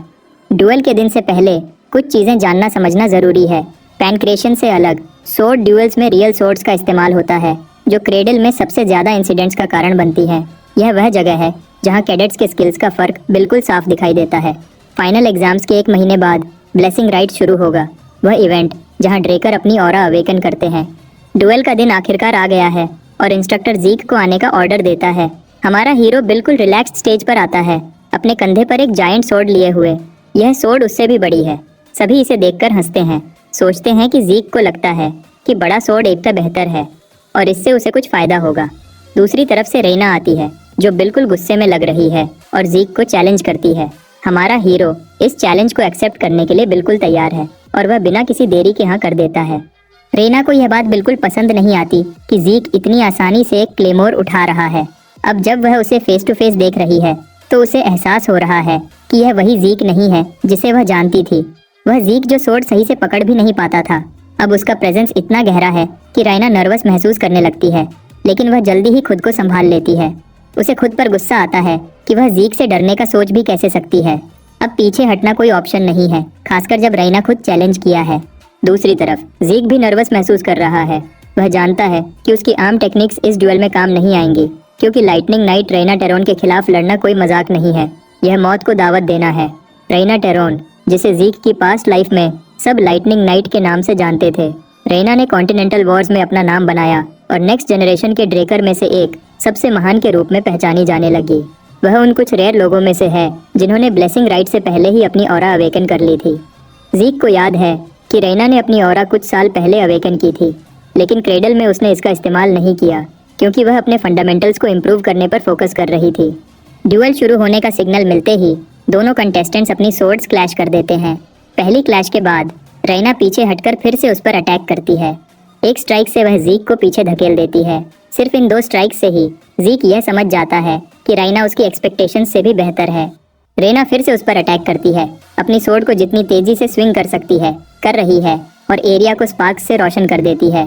डुएल के दिन से पहले कुछ चीज़ें जानना समझना ज़रूरी है। पैनक्रेशन से अलग सोर्ड ड्यूल्स में रियल सोर्ड्स का इस्तेमाल होता है, जो क्रेडल में सबसे ज़्यादा इंसिडेंट्स का कारण बनती है। यह वह जगह है जहां कैडेट्स के स्किल्स का फ़र्क बिल्कुल साफ दिखाई देता है। फाइनल एग्जाम्स के 1 महीने बाद ब्लेसिंग राइट शुरू होगा, वह इवेंट जहां ड्रेकर अपनी ऑरा अवेकन करते हैं। डुएल का दिन आखिरकार आ गया है और इंस्ट्रक्टर जीक को आने का ऑर्डर देता है। हमारा हीरो बिल्कुल रिलैक्स्ड स्टेज पर आता है, अपने कंधे पर एक जायंट सोर्ड लिए हुए। यह सोर्ड उससे भी बड़ी है। सभी इसे देखकर हंसते हैं, सोचते हैं कि जीक को लगता है कि बड़ा सोर्ड एकता बेहतर है और इससे उसे कुछ फायदा होगा। दूसरी तरफ से रैना आती है, जो बिल्कुल गुस्से में लग रही है और जीक को चैलेंज करती है। हमारा हीरो इस चैलेंज को एक्सेप्ट करने के लिए बिल्कुल तैयार है और वह बिना किसी देरी के हाँ कर देता है। रैना को यह बात बिल्कुल पसंद नहीं आती कि जीक इतनी आसानी से एक क्लेमोर उठा रहा है। अब जब वह उसे फेस टू फेस देख रही है तो उसे एहसास हो रहा है कि यह वही जीक नहीं है जिसे वह जानती थी। वह जीक जो सोर्ड सही से पकड़ भी नहीं पाता था। अब उसका प्रेजेंस इतना गहरा है कि रैना नर्वस महसूस करने लगती है, लेकिन वह जल्दी ही खुद को संभाल लेती है। उसे खुद पर गुस्सा आता है कि वह जीक से डरने का सोच भी कैसे सकती है। अब पीछे हटना कोई ऑप्शन नहीं है, खासकर जब रैना खुद चैलेंज किया है। दूसरी तरफ जीक भी नर्वस महसूस कर रहा है। वह जानता है कि उसकी आर्म टेक्निक्स इस ड्यूल में काम नहीं आएंगी, क्योंकि लाइटनिंग नाइट रैना टेरोन के खिलाफ लड़ना कोई मजाक नहीं है। यह मौत को दावत देना है। रैना टेरोन, जिसे जीक की पास्ट लाइफ में सब लाइटनिंग नाइट के नाम से जानते थे, रैना ने कॉन्टिनेंटल वॉर्स में अपना नाम बनाया और नेक्स्ट जनरेशन के ड्रेकर में से एक सबसे महान के रूप में पहचानी जाने लगी। वह उन कुछ रेयर लोगों में से है जिन्होंने ब्लेसिंग राइट से पहले ही अपनी ऑरा अवेकन कर ली थी। जीक को याद है कि रैना ने अपनी ऑरा कुछ साल पहले अवेकन की थी, लेकिन क्रेडल में उसने इसका इस्तेमाल नहीं किया क्योंकि वह अपने फंडामेंटल्स को इम्प्रूव करने पर फोकस कर रही थी। ड्यूअल शुरू होने का सिग्नल मिलते ही दोनों कंटेस्टेंट्स अपनी सोर्ड्स क्लैश कर देते हैं। पहली क्लैश के बाद रैना पीछे हटकर फिर से उस पर अटैक करती है। एक स्ट्राइक से वह जीक को पीछे धकेल देती है। सिर्फ इन 2 स्ट्राइक से ही जीक यह समझ जाता है कि रैना उसकी एक्सपेक्टेशंस से भी बेहतर है। रैना फिर से उस पर अटैक करती है, अपनी सोर्ड को जितनी तेजी से स्विंग कर सकती है कर रही है और एरिया को स्पार्क्स से रोशन कर देती है।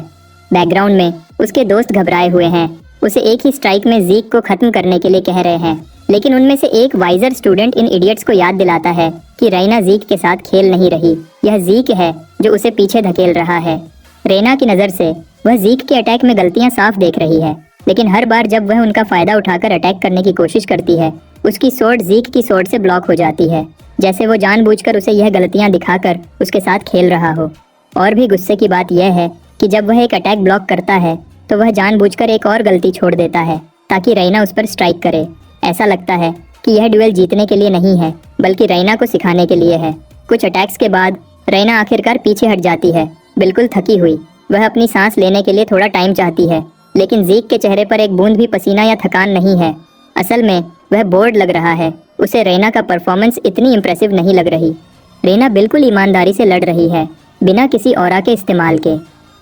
बैकग्राउंड में उसके दोस्त घबराए हुए हैं, उसे एक ही स्ट्राइक में जीक को खत्म करने के लिए कह रहे हैं, लेकिन उनमें से एक वाइजर स्टूडेंट इन इडियट्स को याद दिलाता है कि रैना जीक के साथ खेल नहीं रही, यह जीक है जो उसे पीछे धकेल रहा है। रैना की नज़र से वह जीक के अटैक में गलतियां साफ देख रही है, लेकिन हर बार जब वह उनका फायदा उठाकर अटैक करने की कोशिश करती है, उसकी सोर्ड जीक की सोर्ड से ब्लॉक हो जाती है, जैसे वो जानबूझकर उसे यह गलतियां दिखाकर उसके साथ खेल रहा हो। और भी गुस्से की बात यह है कि जब वह एक अटैक ब्लॉक करता है तो वह जानबूझकर एक और गलती छोड़ देता है ताकि रैना उस पर स्ट्राइक करे। ऐसा लगता है कि यह ड्यूल जीतने के लिए नहीं है, बल्कि रैना को सिखाने के लिए है। कुछ अटैक्स के बाद रैना आखिरकार पीछे हट जाती है, बिल्कुल थकी हुई। वह अपनी सांस लेने के लिए थोड़ा टाइम चाहती है, लेकिन जीक के चेहरे पर एक बूंद भी पसीना या थकान नहीं है। असल में वह बोर्ड लग रहा है। उसे रैना का परफॉर्मेंस इतनी इम्प्रेसिव नहीं लग रही। रैना बिल्कुल ईमानदारी से लड़ रही है, बिना किसी ऑरा के इस्तेमाल के।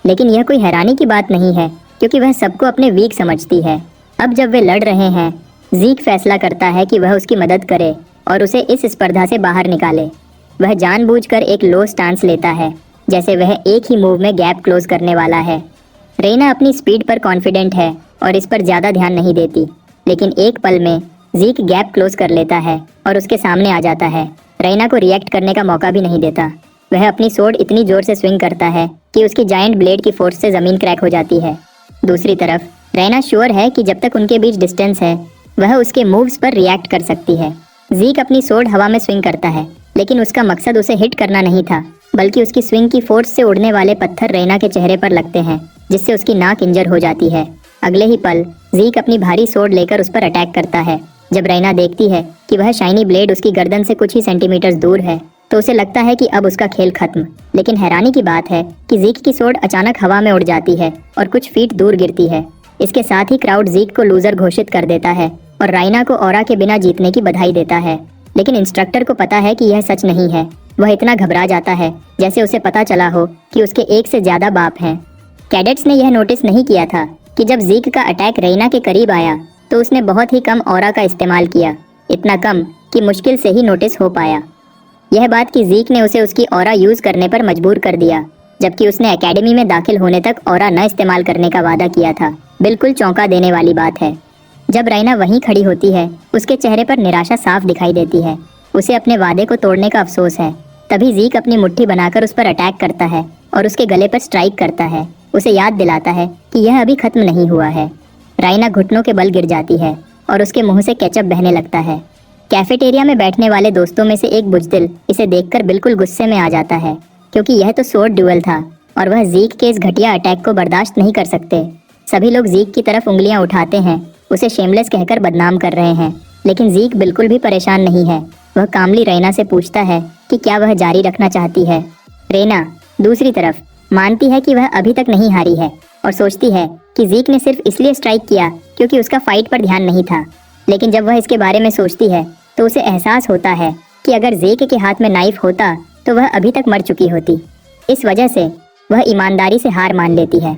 लेकिन यह कोई हैरानी की बात नहीं है, क्योंकि वह सबको अपने वीक समझती है। अब जब वे लड़ रहे हैं, जीक फैसला करता है कि वह उसकी मदद करे और उसे इस स्पर्धा से बाहर निकाले। वह जानबूझकर एक लो स्टांस लेता है, जैसे वह एक ही मूव में गैप क्लोज करने वाला है। रैना अपनी स्पीड पर कॉन्फिडेंट है और इस पर ज़्यादा ध्यान नहीं देती, लेकिन एक पल में जीक गैप क्लोज कर लेता है और उसके सामने आ जाता है। रैना को रिएक्ट करने का मौका भी नहीं देता। वह अपनी सोर्ड इतनी जोर से स्विंग करता है कि उसकी जायंट ब्लेड की फोर्स से ज़मीन क्रैक हो जाती है। दूसरी तरफ रैना श्योर है कि जब तक उनके बीच डिस्टेंस है, वह उसके मूव्स पर रिएक्ट कर सकती है। जीक अपनी सोर्ड हवा में स्विंग करता है, लेकिन उसका मकसद उसे हिट करना नहीं था, बल्कि उसकी स्विंग की फोर्स से उड़ने वाले पत्थर रैना के चेहरे पर लगते हैं, जिससे उसकी नाक इंजर हो जाती है। अगले ही पल जीक अपनी भारी सोर्ड लेकर उस पर अटैक करता है। जब रैना देखती है कि वह शाइनी ब्लेड उसकी गर्दन से कुछ ही सेंटीमीटर दूर है, तो उसे लगता है कि अब उसका खेल खत्म। लेकिन हैरानी की बात है कि जीक की सोर्ड अचानक हवा में उड़ जाती है और कुछ फीट दूर गिरती है। इसके साथ ही क्राउड जीक को लूजर घोषित कर देता है और रैना को ऑरा के बिना जीतने की बधाई देता है। लेकिन इंस्ट्रक्टर को पता है कि यह सच नहीं है। वह इतना घबरा जाता है जैसे उसे पता चला हो कि उसके एक से ज्यादा बाप हैं। कैडेट्स ने यह नोटिस नहीं किया था कि जब जीक का अटैक रैना के करीब आया तो उसने बहुत ही कम ऑरा का इस्तेमाल किया, इतना कम कि मुश्किल से ही नोटिस हो पाया। यह बात कि जीक ने उसे उसकी ऑरा यूज करने पर मजबूर कर दिया, जबकि उसने एकेडमी में दाखिल होने तक ऑरा न इस्तेमाल करने का वादा किया था, बिल्कुल चौंका देने वाली बात है। जब रैना वहीं खड़ी होती है, उसके चेहरे पर निराशा साफ दिखाई देती है। उसे अपने वादे को तोड़ने का अफसोस है। तभी जीक अपनी मुट्ठी बनाकर उस पर अटैक करता है और उसके गले पर स्ट्राइक करता है, उसे याद दिलाता है कि यह अभी खत्म नहीं हुआ है। रैना घुटनों के बल गिर जाती है और उसके मुंह से केचप बहने लगता है। कैफेटेरिया में बैठने वाले दोस्तों में से एक बुजदिल इसे देखकर बिल्कुल गुस्से में आ जाता है, क्योंकि यह तो सोर्ड ड्यूअल था और वह जीक के इस घटिया अटैक को बर्दाश्त नहीं कर सकते। सभी लोग जीक की तरफ उंगलियां उठाते हैं, उसे शेमलेस कहकर बदनाम कर रहे हैं, लेकिन जीक बिल्कुल भी परेशान नहीं है। वह कामली रैना से पूछता है कि क्या वह जारी रखना चाहती है। रैना दूसरी तरफ मानती है कि वह अभी तक नहीं हारी है और सोचती है कि जीक ने सिर्फ इसलिए स्ट्राइक किया क्योंकि उसका फाइट पर ध्यान नहीं था। लेकिन जब वह इसके बारे में सोचती है तो उसे एहसास होता है कि अगर जीक के हाथ में नाइफ होता तो वह अभी तक मर चुकी होती। इस वजह से वह ईमानदारी से हार मान लेती है।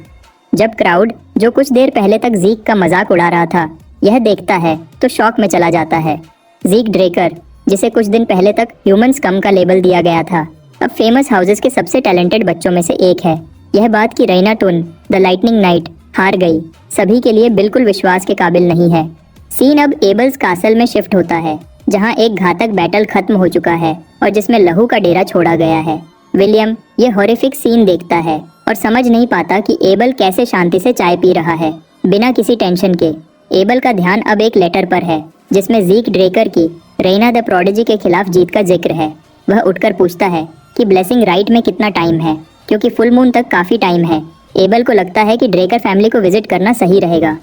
जब क्राउड, जो कुछ देर पहले तक जीक का मजाक उड़ा रहा था, यह देखता है तो शॉक में चला जाता है। जीक ड्रेकर, जिसे कुछ दिन पहले तक ह्यूमन स्कम का लेबल दिया गया था, अब फेमस हाउसेस के सबसे टैलेंटेड बच्चों में से एक है। यह बात कि रैना टुन, द लाइटनिंग नाइट, हार गई, सभी के लिए बिल्कुल विश्वास के काबिल नहीं है। सीन अब एबल्स कासल में शिफ्ट होता है, जहां एक घातक बैटल खत्म हो चुका है और जिसमें लहू का डेरा छोड़ा गया है। विलियम ये हॉरिफिक सीन देखता है और समझ नहीं पाता कि एबल कैसे शांति से चाय पी रहा है बिना किसी टेंशन के। एबल का ध्यान अब एक लेटर पर है जिसमें जीक ड्रेकर की रैना द प्रोडिजी के खिलाफ जीत का जिक्र है। वह उठकर पूछता है कि ब्लेसिंग राइट में कितना टाइम है, क्योंकि फुल मून तक काफी टाइम है। एबल को लगता है कि ड्रेकर फैमिली को विजिट करना सही रहेगा।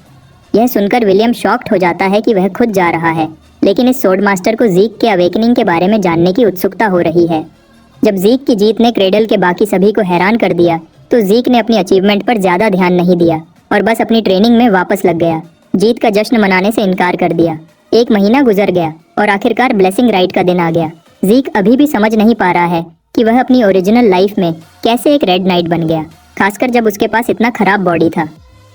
यह सुनकर विलियम शॉक्ड हो जाता है कि वह खुद जा रहा है, लेकिन इस सोर्ड मास्टर को जीक के अवेकनिंग के बारे में जानने की उत्सुकता हो रही है। जब जीक की जीत ने क्रेडल के बाकी सभी को हैरान कर दिया तो जीक ने अपनी अचीवमेंट पर ज्यादा ध्यान नहीं दिया और बस अपनी ट्रेनिंग में वापस लग गया। जीत का जश्न मनाने से इनकार कर दिया। एक महीना गुजर गया और आखिरकार ब्लेसिंग राइट का दिन आ गया। जीक अभी भी समझ नहीं पा रहा है कि वह अपनी ओरिजिनल लाइफ में कैसे एक रेड नाइट बन गया, खासकर जब उसके पास इतना खराब बॉडी था।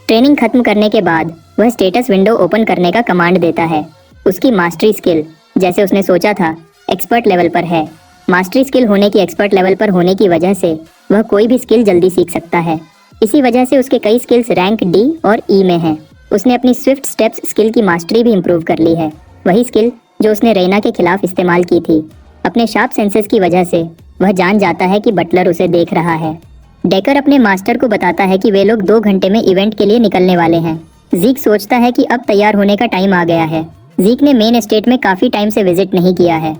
ट्रेनिंग खत्म करने के बाद वह स्टेटस विंडो ओपन करने का कमांड देता है। उसकी मास्टरी स्किल, जैसे उसने सोचा था, एक्सपर्ट लेवल पर है। मास्टरी स्किल होने की एक्सपर्ट लेवल पर होने की वजह से वह कोई भी स्किल जल्दी सीख सकता है। इसी वजह से उसके कई स्किल्स रैंक डी और ई में हैं। उसने अपनी स्विफ्ट स्टेप्स स्किल की मास्टरी भी इम्प्रूव कर ली है, वही स्किल जो उसने रैना के खिलाफ इस्तेमाल की थी। अपने शार्प सेंसेस की वजह से वह जान जाता है कि बटलर उसे देख रहा है। डेकर अपने मास्टर को बताता है कि वे लोग 2 घंटे में इवेंट के लिए निकलने वाले हैं। जीक सोचता है कि अब तैयार होने का टाइम आ गया है। जीक ने मेन एस्टेट में काफी टाइम से विजिट नहीं किया है।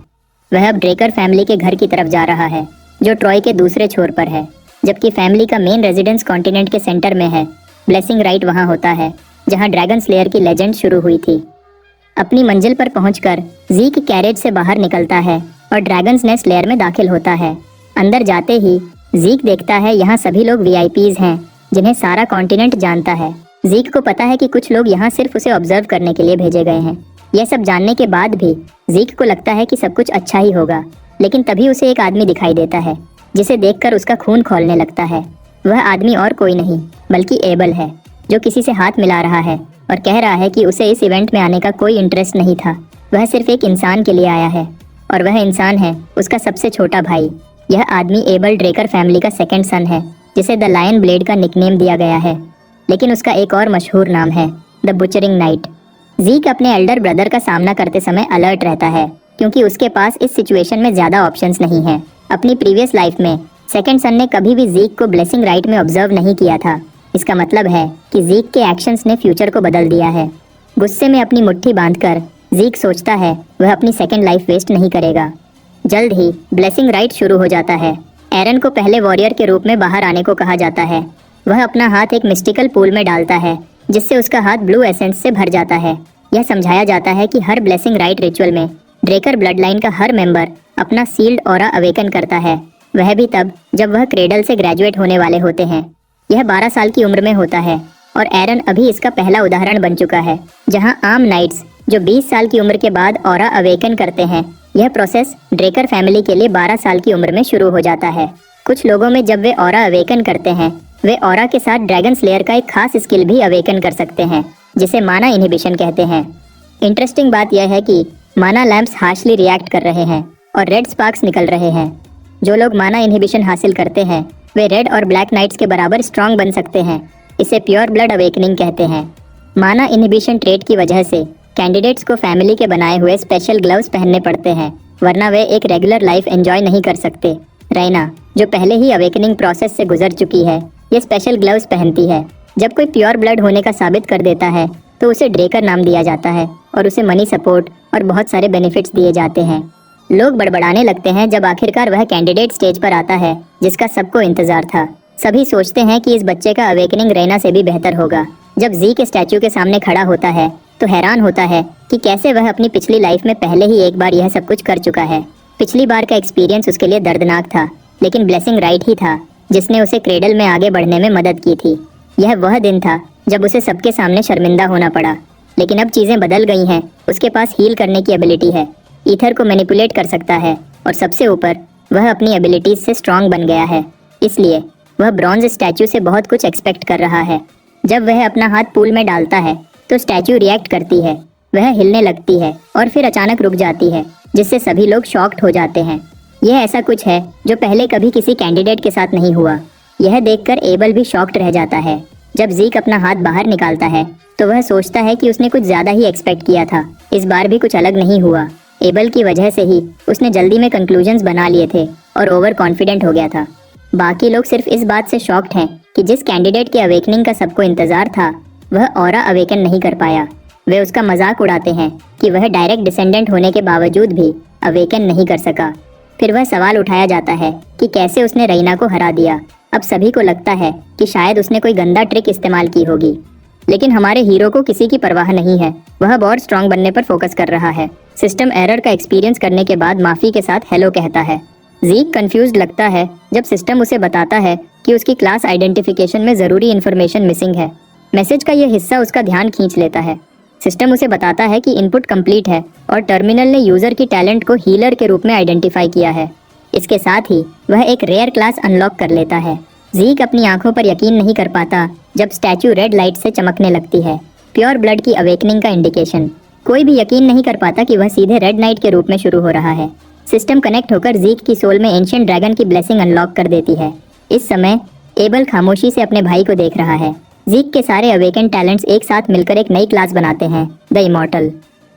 वह अब ड्रेकर फैमिली के घर की तरफ जा रहा है, जो ट्रॉय के दूसरे छोर पर है, जबकि फैमिली का मेन रेजिडेंस कॉन्टिनेंट के सेंटर में है। ब्लेसिंग राइट वहां होता है जहां ड्रैगन स्लेयर की लेजेंड शुरू हुई थी। अपनी मंजिल पर पहुंचकर जीक कैरेज से बाहर निकलता है और ड्रैगन्स नेस्ट लेयर में दाखिल होता है। अंदर जाते ही जीक देखता है यहाँ सभी लोग वीआईपीज हैं जिन्हें सारा कॉन्टिनेंट जानता है। जीक को पता है कि कुछ लोग यहाँ सिर्फ उसे ऑब्जर्व करने के लिए भेजे गए हैं। यह सब जानने के बाद भी जीक को लगता है कि सब कुछ अच्छा ही होगा, लेकिन तभी उसे एक आदमी दिखाई देता है जिसे देखकर उसका खून खौलने लगता है। वह आदमी और कोई नहीं बल्कि एबल है, जो किसी से हाथ मिला रहा है और कह रहा है कि उसे इस इवेंट में आने का कोई इंटरेस्ट नहीं था। वह सिर्फ एक इंसान के लिए आया है और वह इंसान है उसका सबसे छोटा भाई। यह आदमी एबल ड्रेकर फैमिली का सेकंड सन है, जिसे द लायन ब्लेड का निकनेम दिया गया है, लेकिन उसका एक और मशहूर नाम है द बुचरिंग नाइट। जीक अपने एल्डर ब्रदर का सामना करते समय अलर्ट रहता है, क्योंकि उसके पास इस सिचुएशन में ज्यादा ऑप्शंस नहीं है। अपनी प्रीवियस लाइफ में सेकंड सन ने कभी भी जीक को ब्लेसिंग राइट में ऑब्जर्व नहीं किया था। इसका मतलब है कि जीक के एक्शंस ने फ्यूचर को बदल दिया है। गुस्से में अपनी मुट्ठी बांधकर जीक सोचता है वह अपनी सेकंड लाइफ वेस्ट नहीं करेगा। जल्द ही ब्लेसिंग राइट शुरू हो जाता है। एरन को पहले वॉरियर के रूप में बाहर आने को कहा जाता है। वह अपना हाथ एक मिस्टिकल पूल में डालता है, जिससे उसका हाथ ब्लू एसेंस से भर जाता है। यह समझाया जाता है कि हर ब्लेसिंग राइट रिचुअल में ड्रेकर ब्लड लाइन का हर मेंबर अपना सील्ड ऑरा अवेकन करता है, वह भी तब जब वह क्रेडल से ग्रेजुएट होने वाले होते हैं। यह 12 साल की उम्र में होता है और एरन अभी इसका पहला उदाहरण बन चुका है, जहां आम नाइट्स जो 20 साल की उम्र के बाद ऑरा अवेकन करते हैं। यह प्रोसेस ड्रेकर फैमिली के लिए 12 साल की उम्र में शुरू हो जाता है। कुछ लोगों में जब वे ऑरा अवेकन करते हैं, वे ऑरा के साथ ड्रैगन स्लेयर का एक खास स्किल भी अवेकन कर सकते हैं, जिसे माना इनहिबिशन कहते हैं। इंटरेस्टिंग बात यह है कि माना लैंप्स हार्शली रिएक्ट कर रहे हैं और रेड स्पार्क्स निकल रहे हैं। जो लोग माना इनहिबिशन हासिल करते हैं वे रेड और ब्लैक नाइट्स के बराबर स्ट्रांग बन सकते हैं। इसे प्योर ब्लड अवेकनिंग कहते हैं। माना इनहिबिशन ट्रेट की वजह से कैंडिडेट्स को फैमिली के बनाए हुए स्पेशल ग्लव्स पहनने पड़ते हैं, वरना वे एक रेगुलर लाइफ एंजॉय नहीं कर सकते। रैना, जो पहले ही अवेकनिंग प्रोसेस से गुजर चुकी है, ये स्पेशल ग्लव्स पहनती है। जब कोई प्योर ब्लड होने का साबित कर देता है तो उसे ड्रेकर नाम दिया जाता है और उसे मनी सपोर्ट और बहुत सारे बेनिफिट्स दिए जाते हैं। लोग बड़बड़ाने लगते हैं जब आखिरकार वह कैंडिडेट स्टेज पर आता है जिसका सबको इंतजार था। सभी सोचते हैं कि इस बच्चे का अवेकनिंग रैना से भी बेहतर होगा, जब जीक स्टैचू के सामने खड़ा होता है तो हैरान होता है कि कैसे वह अपनी पिछली लाइफ में पहले ही एक बार यह सब कुछ कर चुका है। पिछली बार का एक्सपीरियंस उसके लिए दर्दनाक था, लेकिन ब्लेसिंग राइट ही था जिसने उसे क्रेडल में आगे बढ़ने में मदद की थी। यह वह दिन था जब उसे सबके सामने शर्मिंदा होना पड़ा, लेकिन अब चीजें बदल गई हैं। उसके पास हील करने की एबिलिटी है, ईथर को मैनिपुलेट कर सकता है और सबसे ऊपर वह अपनी एबिलिटीज से स्ट्रांग बन गया है। इसलिए वह ब्रॉन्ज स्टैचू से बहुत कुछ एक्सपेक्ट कर रहा है। जब वह अपना हाथ पूल में डालता है तो स्टैचू रिएक्ट करती है, वह हिलने लगती है और फिर अचानक रुक जाती है, जिससे सभी लोग शॉक्ड हो जाते हैं। यह ऐसा कुछ है जो पहले कभी किसी कैंडिडेट के साथ नहीं हुआ। यह देखकर एबल भी शॉक्ड रह जाता है। जब जीक अपना हाथ बाहर निकालता है तो वह सोचता है कि उसने कुछ ज्यादा ही एक्सपेक्ट किया था, इस बार भी कुछ अलग नहीं हुआ। एबल की वजह से ही उसने जल्दी में कंक्लूजन्स बना लिए थे और ओवर कॉन्फिडेंट हो गया था। बाकी लोग सिर्फ इस बात से शॉक्ड हैं कि जिस कैंडिडेट के अवेकनिंग का सबको इंतजार था वह ऑरा अवेकन नहीं कर पाया। वे उसका मजाक उड़ाते हैं कि वह डायरेक्ट डिसेंडेंट होने के बावजूद भी अवेकन नहीं कर सका। फिर वह सवाल उठाया जाता है कि कैसे उसने रईना को हरा दिया। अब सभी को लगता है कि शायद उसने कोई गंदा ट्रिक इस्तेमाल की होगी, लेकिन हमारे हीरो को किसी की परवाह नहीं है। वह बहुत स्ट्रांग बनने पर फोकस कर रहा है। सिस्टम एरर का एक्सपीरियंस करने के बाद माफी के साथ हेलो कहता है। जीक कंफ्यूज्ड लगता है जब सिस्टम उसे बताता है कि उसकी क्लास आइडेंटिफिकेशन में जरूरी इंफॉर्मेशन मिसिंग है। मैसेज का यह हिस्सा उसका ध्यान खींच लेता है। सिस्टम उसे बताता है कि इनपुट कंप्लीट है और टर्मिनल ने यूजर की टैलेंट को हीलर के रूप में आइडेंटिफाई किया है। इसके साथ ही वह एक रेयर क्लास अनलॉक कर लेता है। जीक अपनी आंखों पर यकीन नहीं कर पाता जब स्टैचू रेड लाइट से चमकने लगती है, प्योर ब्लड की अवेकनिंग का इंडिकेशन। कोई भी यकीन नहीं कर पाता कि वह सीधे रेड नाइट के रूप में शुरू हो रहा है। सिस्टम कनेक्ट होकर जीक की सोल में एंशिएंट ड्रैगन की ब्लेसिंग अनलॉक कर देती है। इस समय एबल खामोशी से अपने भाई को देख रहा है। जीक के सारे अवेकन टैलेंट्स एक साथ मिलकर एक नई क्लास बनाते हैं, द इमॉर्टल।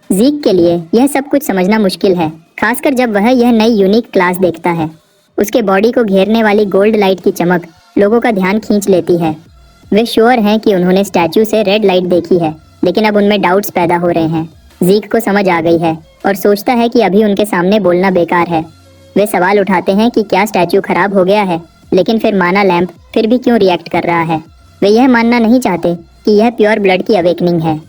जीक के लिए यह सब कुछ समझना मुश्किल है, खासकर जब वह यह नई यूनिक क्लास देखता है। उसके बॉडी को घेरने वाली गोल्ड लाइट की चमक लोगों का ध्यान खींच लेती है। वे श्योर हैं कि उन्होंने स्टैचू से रेड लाइट देखी है, लेकिन अब उनमें डाउट्स पैदा हो रहे हैं। जीक को समझ आ गई है और सोचता है कि अभी उनके सामने बोलना बेकार है। वे सवाल उठाते हैं कि क्या स्टैचू खराब हो गया है, लेकिन फिर माना लैंप फिर भी क्यों रिएक्ट कर रहा है। वे यह मानना नहीं चाहते कि यह प्योर ब्लड की अवेकनिंग है।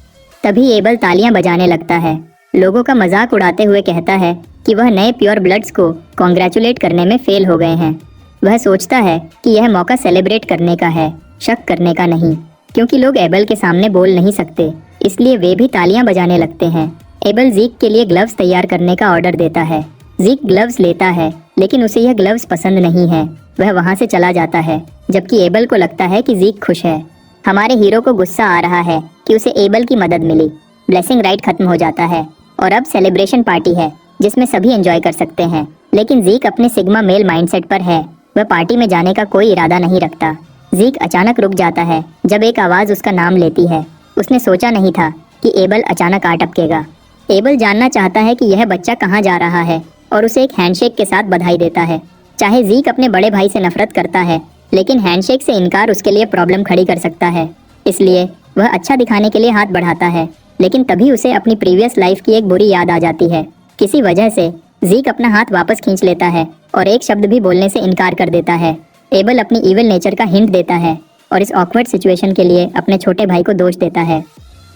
तभी एबल तालियां बजाने लगता है, लोगों का मजाक उड़ाते हुए कहता है कि वह नए प्योर ब्लड्स को कॉन्ग्रेचुलेट करने में फेल हो गए हैं। वह सोचता है कि यह मौका सेलिब्रेट करने का है, शक करने का नहीं, क्योंकि लोग एबल के सामने बोल नहीं सकते, इसलिए वे भी तालियां बजाने लगते हैं। एबल जीक के लिए ग्लव्स तैयार करने का ऑर्डर देता है। जीक ग्लव्स लेता है, लेकिन उसे यह ग्लव्स पसंद नहीं है। वह वहां से चला जाता है, जबकि एबल को लगता है कि जीक खुश है। हमारे हीरो को गुस्सा आ रहा है कि उसे एबल की मदद मिली। ब्लेसिंग राइट खत्म हो जाता है और अब सेलिब्रेशन पार्टी है जिसमें सभी एंजॉय कर सकते हैं, लेकिन जीक अपने सिग्मा मेल माइंडसेट पर है। वह पार्टी में जाने का कोई इरादा नहीं रखता। जीक अचानक रुक जाता है जब एक आवाज उसका नाम लेती है। उसने सोचा नहीं था कि एबल अचानक आ टपकेगा। एबल जानना चाहता है कि यह बच्चा कहाँ जा रहा है और उसे एक हैंडशेक के साथ बधाई देता है। चाहे जीक अपने बड़े भाई से नफरत करता है, लेकिन हैंडशेक से इनकार उसके लिए प्रॉब्लम खड़ी कर सकता है। इसलिए वह अच्छा दिखाने के लिए हाथ बढ़ाता है, लेकिन तभी उसे अपनी प्रीवियस लाइफ की एक बुरी याद आ जाती है। किसी वजह से जीक अपना हाथ वापस खींच लेता है और एक शब्द भी बोलने से इनकार कर देता है। एबल अपनी इविल नेचर का हिंट देता है और इस ऑकवर्ड सिचुएशन के लिए अपने छोटे भाई को दोष देता है।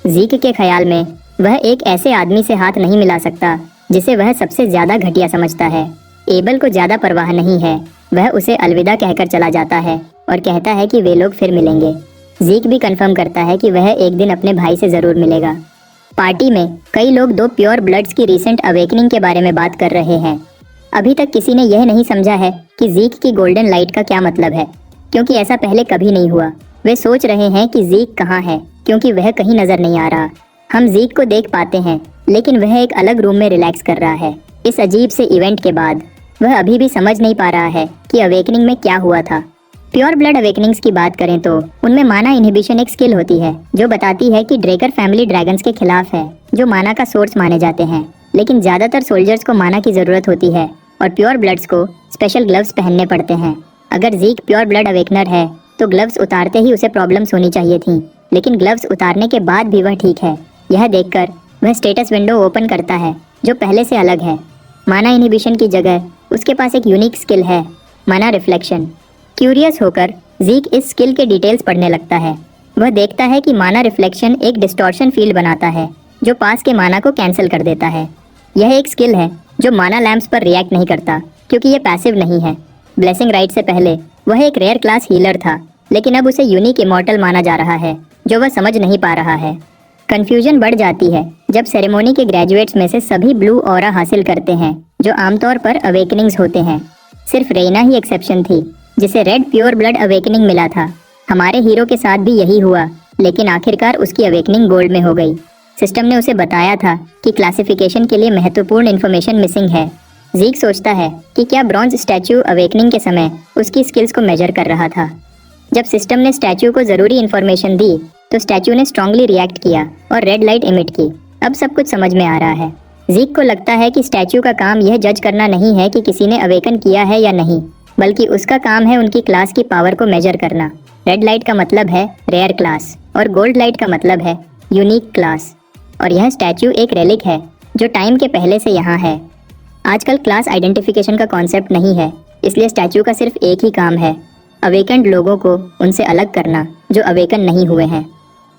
जीक के ख्याल में वह एक ऐसे आदमी से हाथ नहीं मिला सकता जिसे वह सबसे ज्यादा घटिया समझता है। एबल को ज्यादा परवाह नहीं है। वह उसे अलविदा कहकर चला जाता है और कहता है कि वे लोग फिर मिलेंगे। जीक भी कंफर्म करता है कि वह एक दिन अपने भाई से जरूर मिलेगा। पार्टी में कई लोग दो प्योर ब्लड्स की रीसेंट अवेकनिंग के बारे में बात कर रहे हैं। अभी तक किसी ने यह नहीं समझा है कि जीक की गोल्डन लाइट का क्या मतलब है, क्योंकि ऐसा पहले कभी नहीं हुआ। वे सोच रहे हैं कि जीक कहाँ है, क्योंकि वह कहीं नजर नहीं आ रहा। हम जीक को देख पाते हैं, लेकिन वह एक अलग रूम में रिलैक्स कर रहा है। इस अजीब से इवेंट के बाद वह अभी भी समझ नहीं पा रहा है कि अवेकनिंग में क्या हुआ था। प्योर ब्लड अवेकनिंग्स की बात करें तो उनमें माना इनहिबिशन एक स्किल होती है जो बताती है कि ड्रेकर फैमिली ड्रैगन्स के खिलाफ है, जो माना का सोर्स माने जाते हैं। लेकिन ज्यादातर सोल्जर्स को माना की जरूरत होती है और प्योर ब्लड्स को स्पेशल ग्लव्स पहनने पड़ते हैं। अगर जीक प्योर ब्लड अवेकनर है तो ग्लव्स उतारते ही उसे प्रॉब्लम्स होनी चाहिए थी, लेकिन ग्लव्स उतारने के बाद भी वह ठीक है। यह देखकर वह स्टेटस विंडो ओपन करता है जो पहले से अलग है। माना इनहिबिशन की जगह उसके पास एक यूनिक स्किल है, माना रिफ्लेक्शन। क्यूरियस होकर जीक इस स्किल के डिटेल्स पढ़ने लगता है। वह देखता है कि माना रिफ्लेक्शन एक डिस्टॉर्शन फील्ड बनाता है जो पास के माना को कैंसिल कर देता है। यह एक स्किल है जो माना लैंप्स पर रिएक्ट नहीं करता क्योंकि यह पैसिव नहीं है। ब्लेसिंग राइट से पहले वह एक रेयर क्लास हीलर था, लेकिन अब उसे यूनिक इमॉर्टल माना जा रहा है जो वह समझ नहीं पा रहा है। कंफ्यूजन बढ़ जाती है जब सेरेमनी के ग्रेजुएट्स में से सभी ब्लू ऑरा हासिल करते हैं जो आमतौर पर अवेकनिंग्स होते हैं। सिर्फ रेना ही एक्सेप्शन थी जिसे रेड प्योर ब्लड अवेकनिंग मिला था। हमारे हीरो के साथ भी यही हुआ, लेकिन आखिरकार उसकी अवेकनिंग गोल्ड में हो गई। सिस्टम ने उसे बताया था कि क्लासिफिकेशन के लिए महत्वपूर्ण इन्फॉर्मेशन मिसिंग है। ज़ीक सोचता है कि क्या ब्रॉन्ज स्टैच्यू अवेकनिंग के समय उसकी स्किल्स को मेजर कर रहा था। जब सिस्टम ने स्टैच्यू को ज़रूरी इन्फॉर्मेशन दी तो स्टैच्यू ने स्ट्रांगली रिएक्ट किया और रेड लाइट इमिट की। अब सब कुछ समझ में आ रहा है। ज़ीक को लगता है कि स्टैच्यू का काम यह जज करना नहीं है कि किसी ने अवेकन किया है या नहीं, बल्कि उसका काम है उनकी क्लास की पावर को मेजर करना। रेड लाइट का मतलब है रेयर क्लास और गोल्ड लाइट का मतलब है यूनिक क्लास। और यह स्टैच्यू एक रेलिक है जो टाइम के पहले से यहाँ है। आजकल क्लास आइडेंटिफिकेशन का कॉन्सेप्ट नहीं है, इसलिए स्टैच्यू का सिर्फ एक ही काम है, अवेकन्ड लोगों को उनसे अलग करना जो अवेकन नहीं हुए हैं।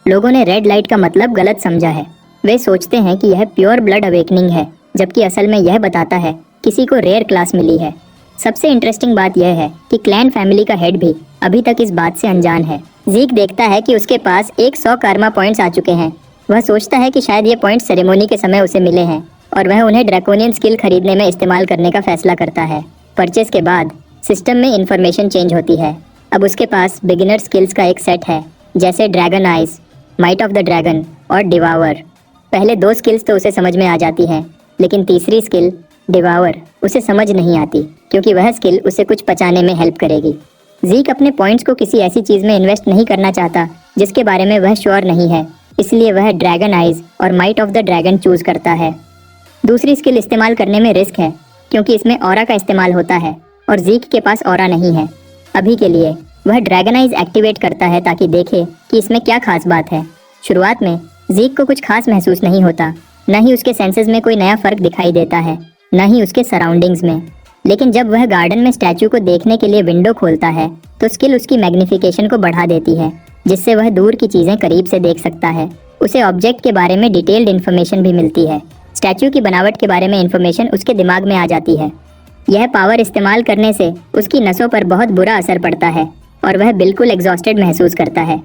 लोगों ने रेड लाइट का मतलब गलत समझा है। वे सोचते हैं कि यह प्योर ब्लड अवेकनिंग है, जबकि असल में यह बताता है किसी को रेयर क्लास मिली है। सबसे इंटरेस्टिंग बात यह है कि क्लैन फैमिली का हेड भी अभी तक इस बात से अनजान है। ज़ीक देखता है कि उसके पास 100 कार्मा पॉइंट्स आ चुके हैं। वह सोचता है कि शायद ये पॉइंट्स सेरेमनी के समय उसे मिले हैं और वह उन्हें ड्रैकोनियन स्किल खरीदने में इस्तेमाल करने का फैसला करता है। परचेस के बाद सिस्टम में इंफॉर्मेशन चेंज होती है। अब उसके पास बिगिनर स्किल्स का एक सेट है, जैसे dragon eyes, might of the dragon और डिवावर। पहले 2 स्किल्स तो उसे समझ में आ जाती हैं, लेकिन तीसरी स्किल डिवावर उसे समझ नहीं आती क्योंकि वह स्किल उसे कुछ पचाने में हेल्प करेगी। ज़ीक अपने पॉइंट्स को किसी ऐसी चीज़ में इन्वेस्ट नहीं करना चाहता जिसके बारे में वह श्योर नहीं है, इसलिए वह ड्रैगन आइज और might of the dragon choose करता है। दूसरी स्किल इस्तेमाल करने में रिस्क है क्योंकि इसमें ऑरा का इस्तेमाल होता है और ज़ीक के पास ऑरा नहीं है। अभी के लिए वह ड्रैगन आइज एक्टिवेट करता है ताकि देखे कि इसमें क्या खास बात है। शुरुआत में ज़ीक को कुछ खास महसूस नहीं होता, न ही उसके सेंसेस में कोई नया फर्क दिखाई देता है, न ही उसके सराउंडिंग्स में। लेकिन जब वह गार्डन में स्टैच्यू को देखने के लिए विंडो खोलता है तो स्किल उसकी मैग्निफिकेशन को बढ़ा देती है, जिससे वह दूर की चीज़ें करीब से देख सकता है। उसे ऑब्जेक्ट के बारे में डिटेल्ड इन्फॉर्मेशन भी मिलती है। स्टैच्यू की बनावट के बारे में इन्फॉर्मेशन उसके दिमाग में आ जाती है। यह पावर इस्तेमाल करने से उसकी नसों पर बहुत बुरा असर पड़ता है और वह बिल्कुल एग्जॉस्टेड महसूस करता है।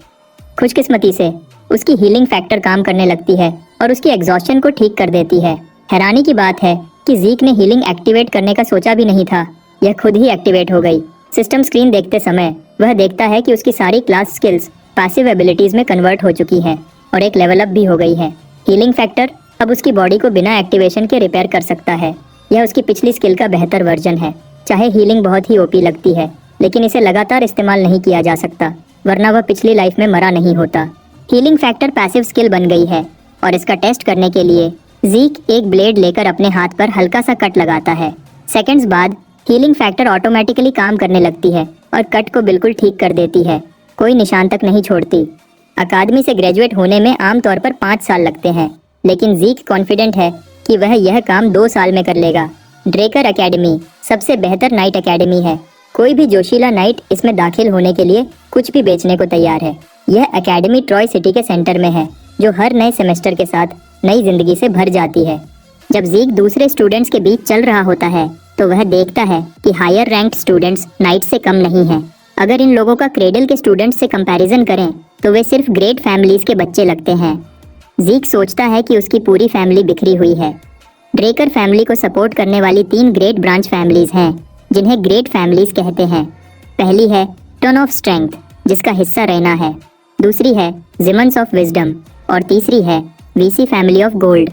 खुशकिस्मती से उसकी हीलिंग फैक्टर काम करने लगती है और उसकी एग्जॉस्शन को ठीक कर देती है। हैरानी की बात है कि ज़ीक ने हीलिंग एक्टिवेट करने का सोचा भी नहीं था, यह खुद ही एक्टिवेट हो गई। सिस्टम स्क्रीन देखते समय वह देखता है कि उसकी सारी क्लास स्किल्स पैसिव एबिलिटीज में कन्वर्ट हो चुकी हैं और एक लेवल अप भी हो गई है। हीलिंग फैक्टर अब उसकी बॉडी को बिना एक्टिवेशन के रिपेयर कर सकता है। यह उसकी पिछली स्किल का बेहतर वर्जन है। चाहे हीलिंग बहुत ही ओपी लगती है, लेकिन इसे लगातार इस्तेमाल नहीं किया जा सकता, वरना वह पिछली लाइफ में मरा नहीं होता। हीलिंग फैक्टर पैसिव स्किल बन गई है और इसका टेस्ट करने के लिए ज़ीक एक ब्लेड लेकर अपने हाथ पर हल्का सा कट लगाता है। सेकंड्स बाद हीलिंग फैक्टर ऑटोमेटिकली काम करने लगती है और कट को बिल्कुल ठीक कर देती है, कोई निशान तक नहीं छोड़ती। अकादमी से ग्रेजुएट होने में आमतौर पर 5 साल लगते हैं, लेकिन ज़ीक कॉन्फिडेंट है कि वह यह काम 2 साल में कर लेगा। ड्रेकर एकेडमी सबसे बेहतर नाइट एकेडमी है। कोई भी जोशीला नाइट इसमें दाखिल होने के लिए कुछ भी बेचने को तैयार है। यह एकेडमी ट्रॉय सिटी के सेंटर में है, जो हर नए सेमेस्टर के साथ नई जिंदगी से भर जाती है। जब ज़ीक दूसरे स्टूडेंट्स के बीच चल रहा होता है तो वह देखता है कि हायर रैंक्ड स्टूडेंट्स नाइट से कम नहीं हैं। अगर इन लोगों का क्रेडल के स्टूडेंट्स से कंपैरिजन करें तो वे सिर्फ ग्रेट फैमिलीज के बच्चे लगते हैं। ज़ीक सोचता है कि उसकी पूरी फैमिली बिखरी हुई है। ड्रेकर फैमिली को सपोर्ट करने वाली 3 ग्रेट ब्रांच फैमिलीज हैं, जिन्हें ग्रेट फैमिलीज कहते हैं। पहली है टन ऑफ स्ट्रेंथ, जिसका हिस्सा रेना है। दूसरी है जिमन्स ऑफ विजडम और तीसरी है वीसी फैमिली ऑफ गोल्ड।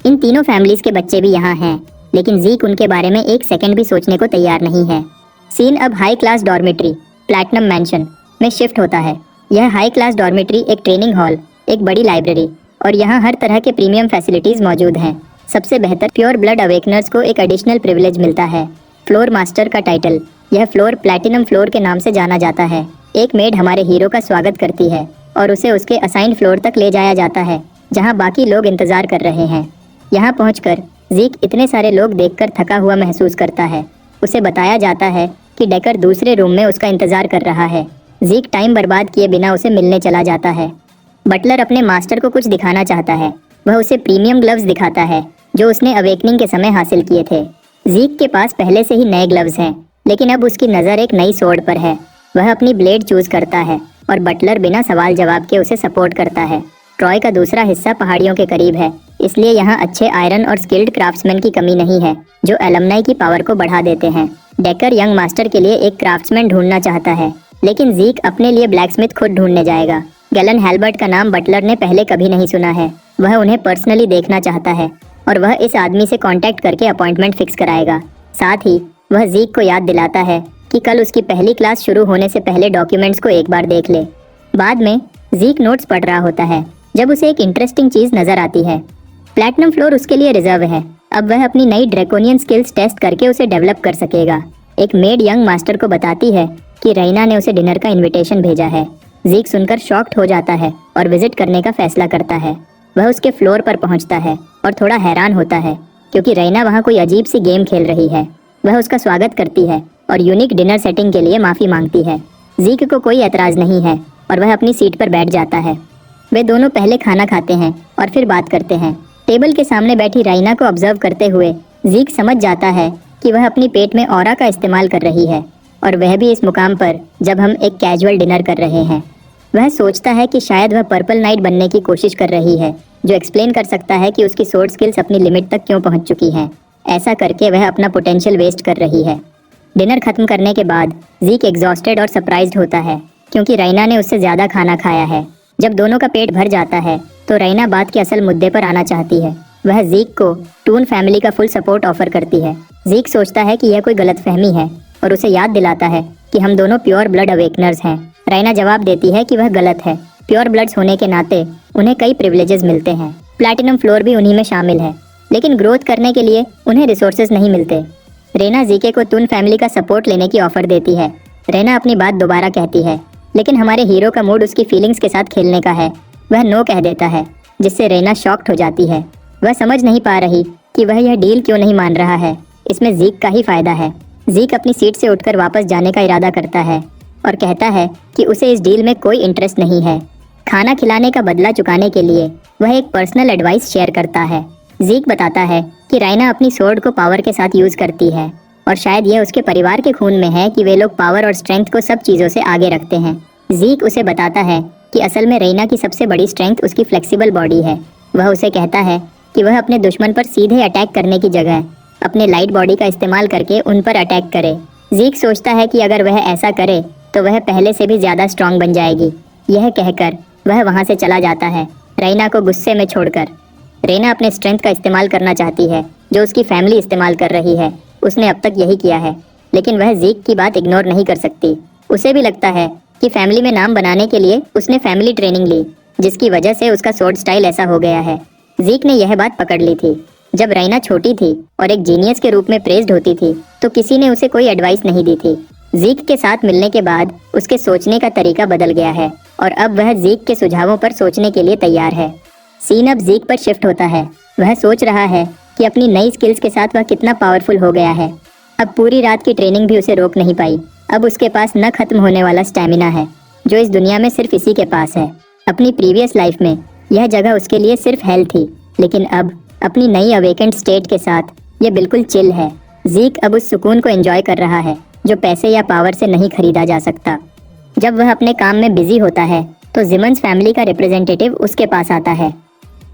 इन तीनों फैमिलीज के बच्चे भी यहाँ हैं, लेकिन ज़ीक उनके बारे में एक सेकंड भी सोचने को तैयार नहीं है। सीन अब high class dormitory platinum mention में शिफ्ट होता है। यह हाई क्लास डॉर्मेट्री एक ट्रेनिंग हॉल, एक बड़ी लाइब्रेरी और यहाँ हर तरह के प्रीमियम फैसिलिटीज मौजूद हैं। सबसे बेहतर प्योर ब्लड अवेकनर्स को एक एडिशनल प्रिविलेज मिलता है, फ्लोर मास्टर का टाइटल। यह फ्लोर प्लैटिनम फ्लोर के नाम से जाना जाता है। एक मेड हमारे हीरो का स्वागत करती है और उसे उसके असाइंड फ्लोर तक ले जाया जाता है, जहाँ बाकी लोग इंतजार कर रहे हैं। यहाँ पहुँचकर ज़ीक इतने सारे लोग देखकर थका हुआ महसूस करता है। उसे बताया जाता है कि डेकर दूसरे रूम में उसका इंतजार कर रहा है। जीक टाइम बर्बाद किए बिना उसे मिलने चला जाता है। बटलर अपने मास्टर को कुछ दिखाना चाहता है। वह उसे प्रीमियम ग्लव्स दिखाता है जो उसने अवेकनिंग के समय हासिल किए थे। जीक के पास पहले से ही नए ग्लव्स हैं, लेकिन अब उसकी नज़र एक नई सोर्ड पर है। वह अपनी ब्लेड चूज करता है और बटलर बिना सवाल जवाब के उसे सपोर्ट करता है। ट्रॉय का दूसरा हिस्सा पहाड़ियों के करीब है, इसलिए यहाँ अच्छे आयरन और स्किल्ड क्राफ्ट्समैन की कमी नहीं है जो एलमनाई की पावर को बढ़ा देते हैं। डेकर यंग मास्टर के लिए एक क्राफ्ट्समैन ढूंढना चाहता है, लेकिन जीक अपने लिए ब्लैकस्मिथ खुद ढूंढने जाएगा। गैलन हेल्बर्ट का नाम बटलर ने पहले कभी नहीं सुना है। वह उन्हें पर्सनली देखना चाहता है और वह इस आदमी से कांटेक्ट करके अपॉइंटमेंट फिक्स कराएगा। साथ ही वह जीक को याद दिलाता है कि कल उसकी पहली क्लास शुरू होने से पहले डॉक्यूमेंट्स को एक बार देख ले। बाद में जीक नोट्स पढ़ रहा होता है जब उसे एक इंटरेस्टिंग चीज नजर आती है। प्लैटिनम फ्लोर उसके लिए रिजर्व है। अब वह अपनी नई ड्रैकोनियन स्किल्स टेस्ट करके उसे डेवलप कर सकेगा। एक मेड यंग मास्टर को बताती है कि रैना ने उसे डिनर का इनविटेशन भेजा है। जीक सुनकर शॉक्ड हो जाता है और विजिट करने का फैसला करता है। वह उसके फ्लोर पर पहुंचता है और थोड़ा हैरान होता है क्योंकि रैना वहां कोई अजीब सी गेम खेल रही है। वह उसका स्वागत करती है और यूनिक डिनर सेटिंग के लिए माफी मांगती है। जीक को कोई एतराज नहीं है और वह अपनी सीट पर बैठ जाता है। वे दोनों पहले खाना खाते हैं और फिर बात करते हैं। टेबल के सामने बैठी राइना को ऑब्जर्व करते हुए जीक समझ जाता है कि वह अपनी पेट में ऑरा का इस्तेमाल कर रही है और वह भी इस मुकाम पर जब हम एक कैजुअल डिनर कर रहे हैं। वह सोचता है कि शायद वह पर्पल नाइट बनने की कोशिश कर रही है, जो एक्सप्लेन कर सकता है कि उसकी सोर्ड स्किल्स अपनी लिमिट तक क्यों पहुंच चुकी हैं। ऐसा करके वह अपना पोटेंशियल वेस्ट कर रही है। डिनर खत्म करने के बाद जीक एग्जॉस्टेड और सरप्राइज्ड होता है क्योंकि रैना ने उससे ज़्यादा खाना खाया है। जब दोनों का पेट भर जाता है तो रैना बात के असल मुद्दे पर आना चाहती है। वह जीक को टून फैमिली का फुल सपोर्ट ऑफर करती है। जीक सोचता है कि यह कोई गलतफहमी है और उसे याद दिलाता है कि हम दोनों प्योर ब्लड अवेकनर्स हैं। रैना जवाब देती है कि वह गलत है। प्योर ब्लड्स होने के नाते उन्हें कई प्रिविलेजेस मिलते हैं। प्लैटिनम फ्लोर भी उन्हीं में शामिल है, लेकिन ग्रोथ करने के लिए उन्हें रिसोर्सेज नहीं मिलते। रेना जीके को टून फैमिली का सपोर्ट लेने की ऑफर देती है। रेना अपनी बात दोबारा कहती है, लेकिन हमारे हीरो का मूड उसकी फीलिंग्स के साथ खेलने का है। वह नो कह देता है, जिससे रेना शॉक्ड हो जाती है। वह समझ नहीं पा रही कि वह यह डील क्यों नहीं मान रहा है। इसमें जीक का ही फायदा है। जीक अपनी सीट से उठकर वापस जाने का इरादा करता है और कहता है कि उसे इस डील में कोई इंटरेस्ट नहीं है। खाना खिलाने का बदला चुकाने के लिए वह एक पर्सनल एडवाइस शेयर करता है। जीक बताता है कि राइना अपनी सोर्ड को पावर के साथ यूज करती है और शायद यह उसके परिवार के खून में है कि वे लोग पावर और स्ट्रेंथ को सब चीज़ों से आगे रखते हैं। जीक उसे बताता है कि असल में रैना की सबसे बड़ी स्ट्रेंथ उसकी फ्लेक्सिबल बॉडी है। वह उसे कहता है कि वह अपने दुश्मन पर सीधे अटैक करने की जगह अपने लाइट बॉडी का इस्तेमाल करके उन पर अटैक करे। जीक सोचता है कि अगर वह ऐसा करे तो वह पहले से भी ज़्यादा स्ट्रांग बन जाएगी। यह कहकर वह वहाँ से चला जाता है, रैना को गुस्से में छोड़कर। रैना अपने स्ट्रेंथ का इस्तेमाल करना चाहती है जो उसकी फैमिली इस्तेमाल कर रही है। उसने अब तक यही किया है, लेकिन वह जीक की बात इग्नोर नहीं कर सकती। उसे भी लगता है कि फैमिली में नाम बनाने के लिए उसने फैमिली ट्रेनिंग ली, जिसकी वजह से उसका स्वॉर्ड स्टाइल ऐसा हो गया है। जीक ने यह बात पकड़ ली थी। जब रैना छोटी थी और एक जीनियस के रूप में प्रेज्ड होती थी तो किसी ने उसे कोई एडवाइस नहीं दी थी। जीक के साथ मिलने के बाद उसके सोचने का तरीका बदल गया है और अब वह जीक के सुझावों पर सोचने के लिए तैयार है। सीन अब जीक पर शिफ्ट होता है। वह सोच रहा है कि अपनी नई स्किल्स के साथ वह कितना पावरफुल हो गया है। अब पूरी रात की ट्रेनिंग भी उसे रोक नहीं पाई। अब उसके पास न खत्म होने वाला स्टैमिना है जो इस दुनिया में सिर्फ इसी के पास है। अपनी प्रीवियस लाइफ में यह जगह उसके लिए सिर्फ हेल थी, लेकिन अब अपनी नई अवेकेंड स्टेट के साथ ये बिल्कुल चिल है। जीक अब उस सुकून को एंजॉय कर रहा है जो पैसे या पावर से नहीं खरीदा जा सकता। जब वह अपने काम में बिजी होता है तो जिमन्स फैमिली का रिप्रेजेंटेटिव उसके पास आता है।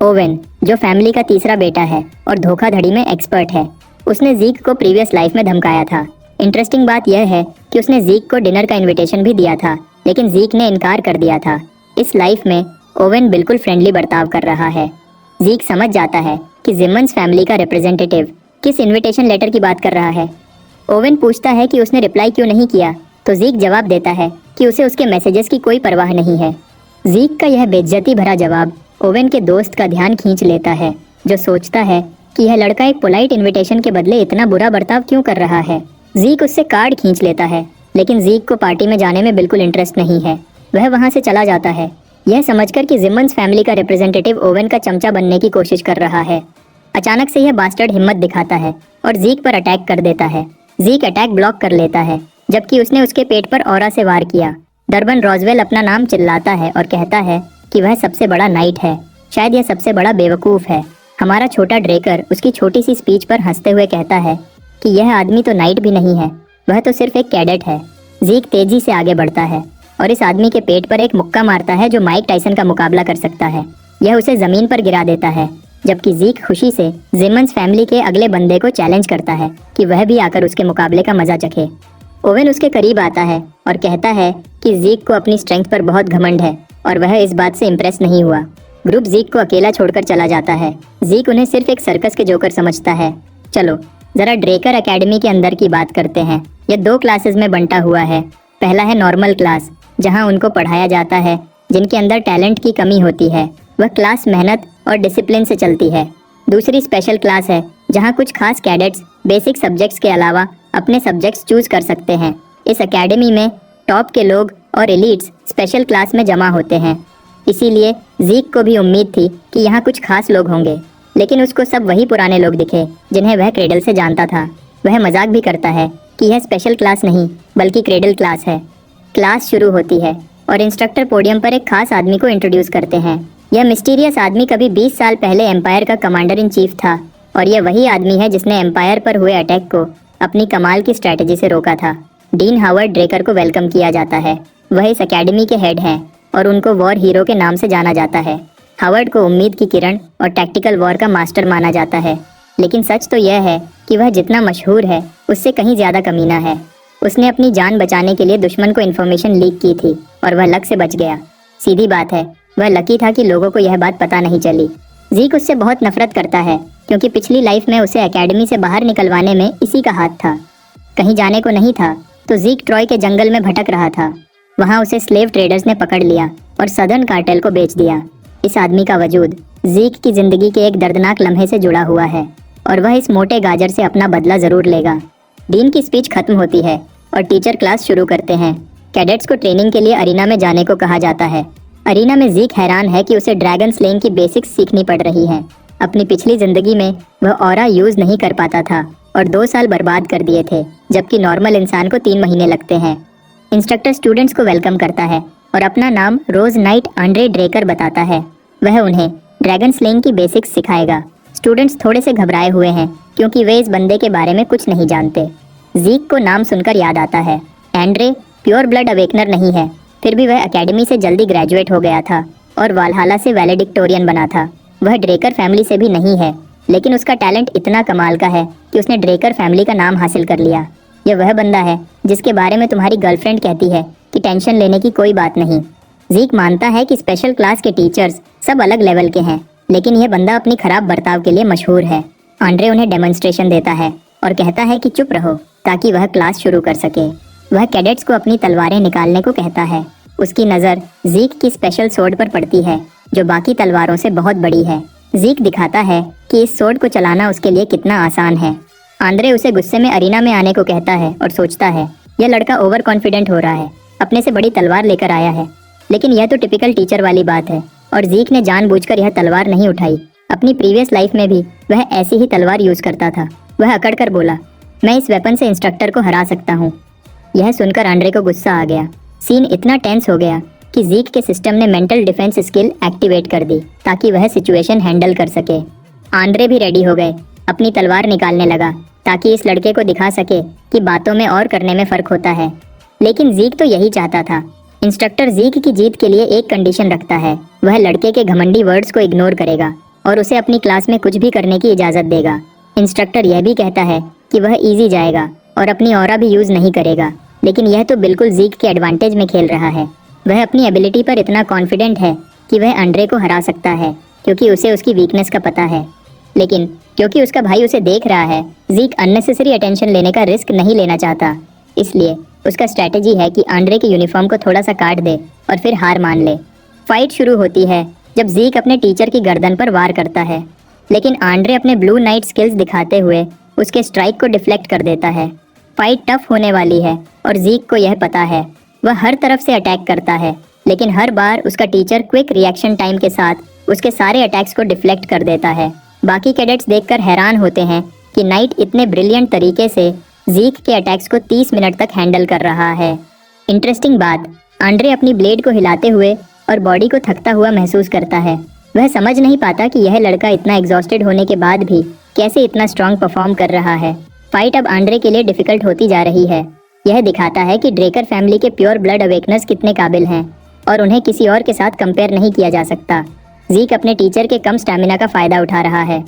ओवेन, जो फैमिली का तीसरा बेटा है और धोखाधड़ी में एक्सपर्ट है, उसने जीक को प्रीवियस लाइफ में धमकाया था। इंटरेस्टिंग बात यह है कि उसने जीक को डिनर का इनविटेशन भी दिया था, लेकिन जीक ने इनकार कर दिया था। इस लाइफ में ओवेन बिल्कुल फ्रेंडली बर्ताव कर रहा है। जीक समझ जाता है कि जिमन्स फैमिली का रिप्रेजेंटेटिव किस इनविटेशन लेटर की बात कर रहा है। ओवेन पूछता है कि उसने रिप्लाई क्यों नहीं किया, तो जीक जवाब देता है कि उसे उसके मैसेजेस की कोई परवाह नहीं है। जीक का यह बेइज्जती भरा जवाब ओवेन के दोस्त का ध्यान खींच लेता है, जो सोचता है कि यह लड़का एक पोलाइट इनविटेशन के बदले इतना बुरा बर्ताव क्यों कर रहा है। जीक उससे कार्ड खींच लेता है, लेकिन जीक को पार्टी में जाने में बिल्कुल इंटरेस्ट नहीं है। वह वहाँ से चला जाता है, यह समझकर कि जिमन्स फैमिली का रिप्रेजेंटेटिव ओवेन का चमचा बनने की कोशिश कर रहा है। अचानक से यह बास्टर्ड हिम्मत दिखाता है और जीक पर अटैक कर देता है। जीक अटैक ब्लॉक कर लेता है, जबकि उसने उसके पेट पर ऑरा से वार किया। द डर्बन रॉजवेल अपना नाम चिल्लाता है और कहता है कि वह सबसे बड़ा नाइट है, शायद यह सबसे बड़ा बेवकूफ़ है। हमारा छोटा ड्रेकर उसकी छोटी सी स्पीच पर हंसते हुए कहता है कि यह आदमी तो नाइट भी नहीं है, वह तो सिर्फ एक कैडेट है। जीक तेजी से आगे बढ़ता है और इस आदमी के पेट पर एक मुक्का मारता है जो माइक टाइसन का मुकाबला कर सकता है। यह उसे जमीन पर गिरा देता है, जबकि जीक खुशी से जिमन्स फैमिली के अगले बंदे को चैलेंज करता है कि वह भी आकर उसके मुकाबले का मजा चखे। ओवेन उसके करीब आता है और कहता है कि जीक को अपनी स्ट्रेंथ पर बहुत घमंड है और वह इस बात से इम्प्रेस नहीं हुआ। ग्रुप जीक को अकेला छोड़कर चला जाता है। जीक उन्हें सिर्फ एक सर्कस के जोकर समझता है। चलो जरा ड्रेकर एकेडमी के अंदर की बात करते हैं। यह 2 क्लासेस में बंटा हुआ है। पहला है नॉर्मल क्लास, जहां उनको पढ़ाया जाता है जिनके अंदर टैलेंट की कमी होती है। वह क्लास मेहनत और डिसिप्लिन से चलती है। दूसरी स्पेशल क्लास है जहां कुछ खास कैडेट्स बेसिक सब्जेक्ट्स के अलावा अपने सब्जेक्ट्स चूज कर सकते हैं। इस एकेडमी में टॉप के लोग और एलीट्स स्पेशल क्लास में जमा होते हैं। इसीलिए जीक को भी उम्मीद थी कि यहाँ कुछ खास लोग होंगे, लेकिन उसको सब वही पुराने लोग दिखे जिन्हें वह क्रेडल से जानता था। वह मजाक भी करता है कि यह स्पेशल क्लास नहीं बल्कि क्रेडल क्लास है। क्लास शुरू होती है और इंस्ट्रक्टर पोडियम पर एक खास आदमी को इंट्रोड्यूस करते हैं। यह मिस्टीरियस आदमी कभी 20 साल पहले एम्पायर का कमांडर इन चीफ था और यह वही आदमी है जिसने एम्पायर पर हुए अटैक को अपनी कमाल की स्ट्रेटेजी से रोका था। डीन हावर्ड ड्रेकर को वेलकम किया जाता है। वह इस एकेडमी के हेड हैं और उनको वॉर हीरो के नाम से जाना जाता है। हावर्ड को उम्मीद की किरण और टैक्टिकल वॉर का मास्टर माना जाता है, लेकिन सच तो यह है कि वह जितना मशहूर है उससे कहीं ज्यादा कमीना है। उसने अपनी जान बचाने के लिए दुश्मन को इन्फॉर्मेशन लीक की थी और वह लक से बच गया। सीधी बात है, वह लकी था कि लोगों को यह बात पता नहीं चली। जीक उससे बहुत नफरत करता है क्योंकि पिछली लाइफ में उसे एकेडमी से बाहर निकलवाने में इसी का हाथ था। कहीं जाने को नहीं था तो जीक ट्रॉय के जंगल में भटक रहा था। वहां उसे स्लेव ट्रेडर्स ने पकड़ लिया और सदर्न कार्टेल को बेच दिया। इस आदमी का वजूद जीक की जिंदगी के एक दर्दनाक लम्हे से जुड़ा हुआ है और वह इस मोटे गाजर से अपना बदला जरूर लेगा। डीन की स्पीच खत्म होती है और टीचर क्लास शुरू करते हैं। कैडेट्स को ट्रेनिंग के लिए अरीना में जाने को कहा जाता है। अरीना में जीक हैरान है कि उसे ड्रैगन स्लेइंग की बेसिक्स सीखनी पड़ रही है। अपनी पिछली जिंदगी में वह ऑरा यूज नहीं कर पाता था और 2 साल बर्बाद कर दिए थे, जबकि नॉर्मल इंसान को 3 महीने लगते हैं। इंस्ट्रक्टर स्टूडेंट्स को वेलकम करता है और अपना नाम रोज नाइट आंड्रे ड्रेकर बताता है। वह उन्हें ड्रैगन स्लेइंग की बेसिक्स सिखाएगा। स्टूडेंट्स थोड़े से घबराए हुए हैं क्योंकि वे इस बंदे के बारे में कुछ नहीं जानते। जीक को नाम सुनकर याद आता है। एंड्रे प्योर ब्लड अवेकनर नहीं है, फिर भी वह एकेडमी से जल्दी ग्रेजुएट हो गया था और वालहाला से वैलेडिक्टोरियन बना था। वह ड्रेकर फैमिली से भी नहीं है, लेकिन उसका टैलेंट इतना कमाल का है कि उसने ड्रेकर फैमिली का नाम हासिल कर लिया। यह वह बंदा है जिसके बारे में तुम्हारी गर्लफ्रेंड कहती है कि टेंशन लेने की कोई बात नहीं। जीक मानता है कि स्पेशल क्लास के टीचर्स सब अलग लेवल के हैं, लेकिन यह बंदा अपनी खराब बर्ताव के लिए मशहूर है। आंड्रे उन्हें डेमोन्स्ट्रेशन देता है और कहता है कि चुप रहो ताकि वह क्लास शुरू कर सके। वह कैडेट्स को अपनी तलवारें निकालने को कहता है। उसकी नज़र जीक की स्पेशल सोर्ड पर पड़ती है जो बाकी तलवारों से बहुत बड़ी है। जीक दिखाता है कि इस सोर्ड को चलाना उसके लिए कितना आसान है। आंद्रे उसे गुस्से में अरीना में आने को कहता है और सोचता है यह लड़का ओवर कॉन्फिडेंट हो रहा है, अपने से बड़ी तलवार लेकर आया है। लेकिन यह तो टिपिकल टीचर वाली बात है और जीक ने जानबूझकर यह तलवार नहीं उठाई। अपनी प्रीवियस लाइफ में भी वह ऐसी ही तलवार यूज करता था। वह अकड़ कर बोला, मैं इस वेपन से इंस्ट्रक्टर को हरा सकता हूँ। यह सुनकर आंड्रे को गुस्सा आ गया। सीन इतना टेंस हो गया कि जीक के सिस्टम ने मेंटल डिफेंस स्किल एक्टिवेट कर दी ताकि वह सिचुएशन हैंडल कर सके। आंड्रे भी रेडी हो गए, अपनी तलवार निकालने लगा ताकि इस लड़के को दिखा सके कि बातों में और करने में फर्क होता है। लेकिन जीक तो यही चाहता था। इंस्ट्रक्टर जीक की जीत के लिए एक कंडीशन रखता है, वह लड़के के घमंडी वर्ड्स को इग्नोर करेगा और उसे अपनी क्लास में कुछ भी करने की इजाजत देगा। इंस्ट्रक्टर यह भी कहता है कि वह इजी जाएगा और अपनी ऑरा भी यूज नहीं करेगा, लेकिन यह तो बिल्कुल जीक के एडवांटेज में खेल रहा है। वह अपनी एबिलिटी पर इतना कॉन्फिडेंट है कि वह आंड्रे को हरा सकता है क्योंकि उसे उसकी वीकनेस का पता है। लेकिन क्योंकि उसका भाई उसे देख रहा है, जीक अननेसेसरी अटेंशन लेने का रिस्क नहीं लेना चाहता। इसलिए उसका स्ट्रैटेजी है कि आंड्रे के यूनिफॉर्म को थोड़ा सा काट दे और फिर हार मान ले। फाइट शुरू होती है जब जीक अपने टीचर की गर्दन पर वार करता है, लेकिन आंड्रे अपने ब्लू नाइट स्किल्स दिखाते हुए उसके स्ट्राइक को डिफ्लेक्ट कर देता है। फाइट टफ होने वाली है और जीक को यह पता है। वह हर तरफ से अटैक करता है, लेकिन हर बार उसका टीचर क्विक रिएक्शन टाइम के साथ उसके सारे अटैक्स को डिफ्लेक्ट कर देता है। बाकी कैडेट्स देखकर हैरान होते हैं कि नाइट इतने ब्रिलियंट तरीके से जीक के अटैक्स को 30 मिनट तक हैंडल कर रहा है। इंटरेस्टिंग बात, आंड्रे अपनी ब्लेड को हिलाते हुए और बॉडी को थकता हुआ महसूस करता है। वह समझ नहीं पाता कि यह लड़का इतना एग्जॉस्टेड होने के बाद भी कैसे इतना स्ट्रांग परफॉर्म कर रहा है। फाइट अब आंड्रे के लिए डिफिकल्ट होती जा रही है। यह दिखाता है कि ड्रेकर फैमिली के प्योर ब्लड अवेकनर्स कितने काबिल हैं और उन्हें किसी और के साथ कंपेयर नहीं किया जा सकता। ज़ीक अपने टीचर के कम स्टैमिना का फायदा उठा रहा है।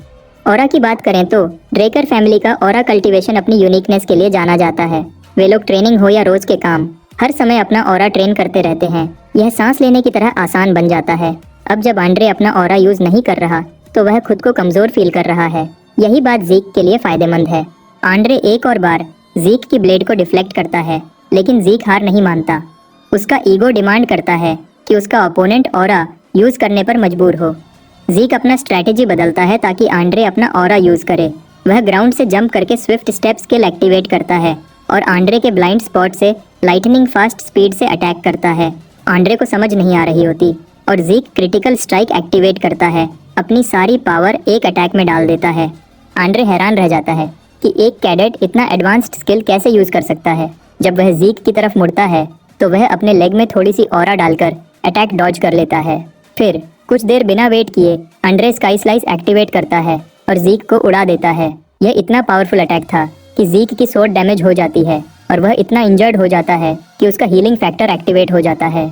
ऑरा की बात करें तो ड्रेकर फैमिली का ऑरा कल्टीवेशन अपनी यूनिकनेस के लिए जाना जाता है। वे लोग ट्रेनिंग हो या रोज के काम हर समय अपना ऑरा ट्रेन करते रहते हैं। यह सांस लेने की तरह आसान बन जाता है। अब जब आंड्रे अपना ऑरा यूज नहीं कर रहा तो वह खुद को कमजोर फील कर रहा है। यही बात ज़ीक के लिए फायदेमंद है। आंड्रे एक और बार ज़ीक की ब्लेड को डिफ्लेक्ट करता है, लेकिन ज़ीक हार नहीं मानता। उसका ईगो डिमांड करता है कि उसका ओपोनेंट ऑरा यूज करने पर मजबूर हो। ज़ीक अपना स्ट्रैटेजी बदलता है ताकि आंड्रे अपना ऑरा यूज करे। वह ग्राउंड से जंप करके स्विफ्ट स्टेप स्किल एक्टिवेट करता है और आंड्रे के ब्लाइंड स्पॉट से लाइटनिंग फास्ट स्पीड से अटैक करता है। आंड्रे को समझ नहीं आ रही होती और ज़ीक क्रिटिकल स्ट्राइक एक्टिवेट करता है। अपनी सारी पावर एक अटैक में डाल देता है। आंड्रे हैरान रह जाता है कि एक कैडेट इतना एडवांस्ड स्किल कैसे यूज कर सकता है। जब वह ज़ीक की तरफ मुड़ता है तो वह अपने लेग में थोड़ी सी ऑरा डालकर अटैक डॉज कर लेता है। फिर कुछ देर बिना वेट किए आंड्रे स्काई स्लाइस एक्टिवेट करता है और ज़ीक को उड़ा देता है। यह इतना पावरफुल अटैक था कि ज़ीक की स्वॉर्ड डैमेज हो जाती है और वह इतना इंजर्ड हो जाता है कि उसका हीलिंग फैक्टर एक्टिवेट हो जाता है।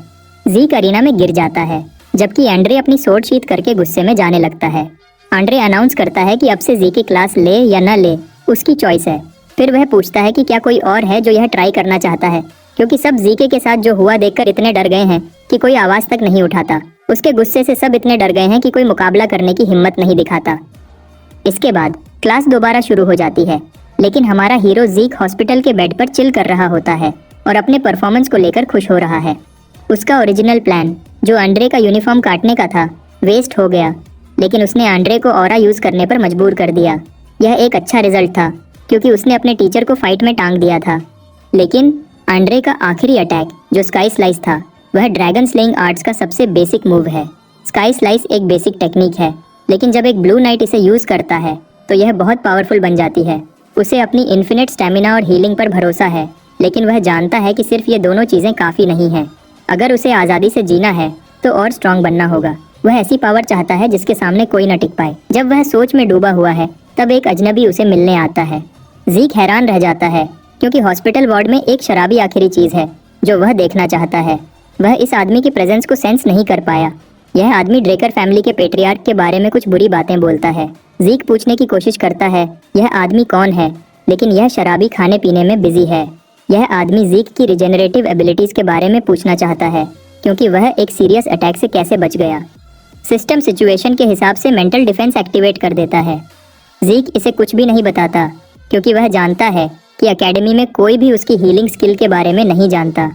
ज़ीक अरीना में गिर जाता है जबकि आंड्रे अपनी स्वॉर्ड शीथ करके गुस्से में जाने लगता है। आंड्रे अनाउंस करता है कि अब से ज़ीक की क्लास ले या न ले उसकी चॉइस है। फिर वह पूछता है कि क्या कोई और है जो यह ट्राई करना चाहता है, क्योंकि सब ज़ीके के साथ जो हुआ देखकर इतने डर गए हैं कि कोई आवाज तक नहीं उठाता। उसके गुस्से से सब इतने डर गए हैं कि कोई मुकाबला करने की हिम्मत नहीं दिखाता। इसके बाद क्लास दोबारा शुरू हो जाती है, लेकिन हमारा हीरो ज़ीक हॉस्पिटल के बेड पर चिल कर रहा होता है और अपने परफॉर्मेंस को लेकर खुश हो रहा है। उसका ओरिजिनल प्लान जो आंड्रे का यूनिफॉर्म काटने का था वेस्ट हो गया, लेकिन उसने आंड्रे को ऑरा यूज करने पर मजबूर कर दिया। यह एक अच्छा रिजल्ट था क्योंकि उसने अपने टीचर को फाइट में टांग दिया था। लेकिन आंड्रे का आखिरी अटैक जो स्काई स्लाइस था वह ड्रैगन स्लेइंग आर्ट्स का सबसे बेसिक मूव है। स्काई स्लाइस एक बेसिक टेक्निक है, लेकिन जब एक ब्लू नाइट इसे यूज करता है तो यह बहुत पावरफुल बन जाती है। उसे अपनी इन्फिनिट स्टैमिना और हीलिंग पर भरोसा है, लेकिन वह जानता है कि सिर्फ ये दोनों चीजें काफी नहीं हैं। अगर उसे आज़ादी से जीना है तो और स्ट्रांग बनना होगा। वह ऐसी पावर चाहता है जिसके सामने कोई न टिक पाए। जब वह सोच में डूबा हुआ है तब एक अजनबी उसे मिलने आता है। ज़ीक हैरान रह जाता है क्योंकि हॉस्पिटल वार्ड में एक शराबी आखिरी चीज है जो वह देखना चाहता है। वह इस आदमी की प्रेजेंस को सेंस नहीं कर पाया। यह आदमी ड्रेकर फैमिली के पेट्रियार्क के बारे में कुछ बुरी बातें बोलता है। ज़ीक पूछने की कोशिश करता है यह आदमी कौन है, लेकिन यह शराबी खाने पीने में बिजी है। यह आदमी ज़ीक की रिजेनरेटिव एबिलिटीज के बारे में पूछना चाहता है क्योंकि वह एक सीरियस अटैक से कैसे बच गया। सिस्टम सिचुएशन के हिसाब से मेंटल डिफेंस एक्टिवेट कर देता है। ज़ीक इसे कुछ भी नहीं बताता क्योंकि वह जानता है कि एकेडमी में कोई भी उसकी हीलिंग स्किल के बारे में नहीं जानता।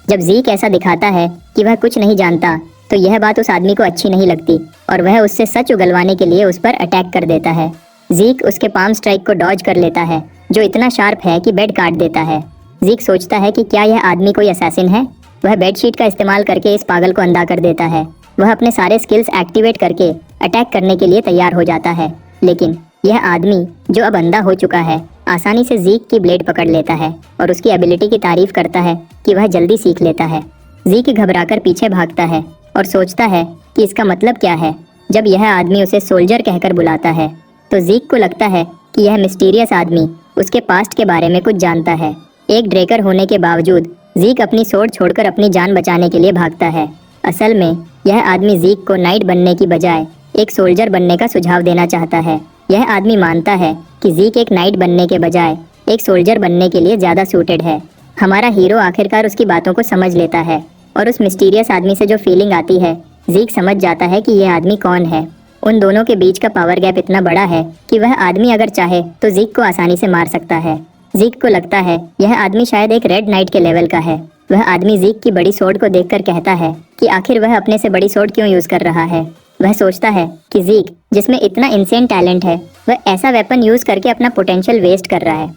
जब ज़ीक ऐसा दिखाता है कि वह कुछ नहीं जानता तो यह बात उस आदमी को अच्छी नहीं लगती और वह उससे सच उगलवाने के लिए उस पर अटैक कर देता है। ज़ीक उसके पाम स्ट्राइक को डॉज कर लेता है जो इतना शार्प है कि बेड काट देता है। ज़ीक सोचता है कि क्या यह आदमी कोई असैसिन है। वह बेडशीट का इस्तेमाल करके इस पागल को अंधा कर देता है। वह अपने सारे स्किल्स एक्टिवेट करके अटैक करने के लिए तैयार हो जाता है, लेकिन यह आदमी जो अब अंधा हो चुका है आसानी से ज़ीक की ब्लेड पकड़ लेता है और उसकी एबिलिटी की तारीफ करता है कि वह जल्दी सीख लेता है। ज़ीक घबराकर पीछे भागता है और सोचता है कि इसका मतलब क्या है। जब यह आदमी उसे सोल्जर कहकर बुलाता है तो ज़ीक को लगता है कि यह मिस्टीरियस आदमी उसके पास्ट के बारे में कुछ जानता है। एक ड्रेकर होने के बावजूद ज़ीक अपनी सोर्ड छोड़कर अपनी जान बचाने के लिए भागता है। असल में यह आदमी ज़ीक को नाइट बनने की बजाय एक सोल्जर बनने का सुझाव देना चाहता है। यह आदमी मानता है कि ज़ीक एक नाइट बनने के बजाय एक सोल्जर बनने के लिए ज़्यादा सूटेड है। हमारा हीरो आखिरकार उसकी बातों को समझ लेता है और उस मिस्टीरियस आदमी से जो फीलिंग आती है ज़ीक समझ जाता है कि यह आदमी कौन है। उन दोनों के बीच का पावर गैप इतना बड़ा है कि वह आदमी अगर चाहे तो ज़ीक को आसानी से मार सकता है। ज़ीक को लगता है यह आदमी शायद एक रेड नाइट के लेवल का है। वह आदमी ज़ीक की बड़ी सोर्ड को देखकर कहता है कि आखिर वह अपने से बड़ी सोर्ड क्यों यूज कर रहा है। वह सोचता है कि ज़ीक जिसमें इतना इंसेन टैलेंट है वह ऐसा वेपन यूज करके अपना पोटेंशियल वेस्ट कर रहा है।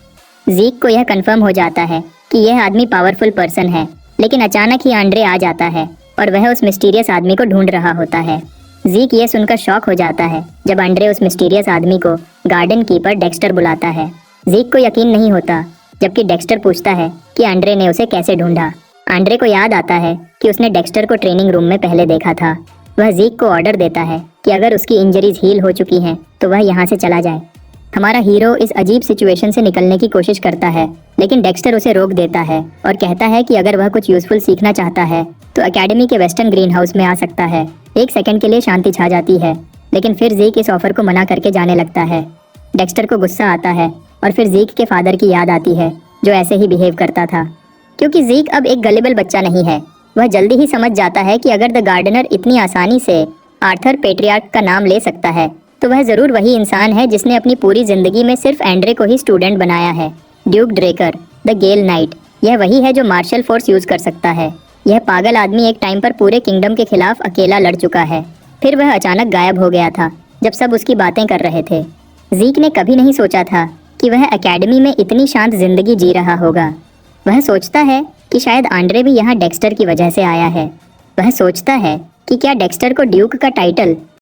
ज़ीक को यह कंफर्म हो जाता है कि यह आदमी पावरफुल पर्सन है, लेकिन अचानक ही आंड्रे आ जाता है और वह उस मिस्टीरियस आदमी को ढूंढ रहा होता है। ज़ीक ये सुनकर शॉक हो जाता है जब आंड्रे उस मिस्टीरियस आदमी को गार्डन कीपर डेक्स्टर बुलाता है। ज़ीक को यकीन नहीं होता जबकि डेक्स्टर पूछता है कि आंड्रे ने उसे कैसे ढूंढा। आंड्रे को याद आता है कि उसने डेक्स्टर को ट्रेनिंग रूम में पहले देखा था। वह ज़ीक को ऑर्डर देता है कि अगर उसकी इंजरीज हील हो चुकी हैं तो वह यहाँ से चला जाए। हमारा हीरो इस अजीब सिचुएशन से निकलने की कोशिश करता है, लेकिन डेक्स्टर उसे रोक देता है और कहता है कि अगर वह कुछ यूजफुल सीखना चाहता है तो एकेडमी के वेस्टर्न ग्रीन हाउस में आ सकता है। एक सेकंड के लिए शांति छा जाती है, लेकिन फिर ज़ीक इस ऑफर को मना करके जाने लगता है। डेक्स्टर को गुस्सा आता है और फिर ज़ीक के फादर की याद आती है जो ऐसे ही बिहेव करता था। क्योंकि ज़ीक अब एक गलेबल बच्चा नहीं है, वह जल्दी ही समझ जाता है कि अगर द गार्डनर इतनी आसानी से आर्थर पेट्रियार्क का नाम ले सकता है तो वह जरूर वही इंसान है जिसने अपनी पूरी जिंदगी में सिर्फ एंड्रे को ही स्टूडेंट बनाया है। Duke Draker, the Gale Knight, यह वही है जो मार्शल फोर्स यूज कर सकता है। यह पागल आदमी एक टाइम पर पूरे किंगडम के खिलाफ अकेला लड़ चुका है, फिर वह अचानक गायब हो गया था जब सब उसकी बातें कर रहे थे। ज़ीक ने कभी नहीं सोचा था कि वह एकेडमी में इतनी शांत जिंदगी जी रहा होगा। वह सोचता है कि शायद आंड्रे भी यहाँ डेक्स्टर की वजह से आया है। वह सोचता है कि क्या डेक्स्टर को ड्यूक का टाइटल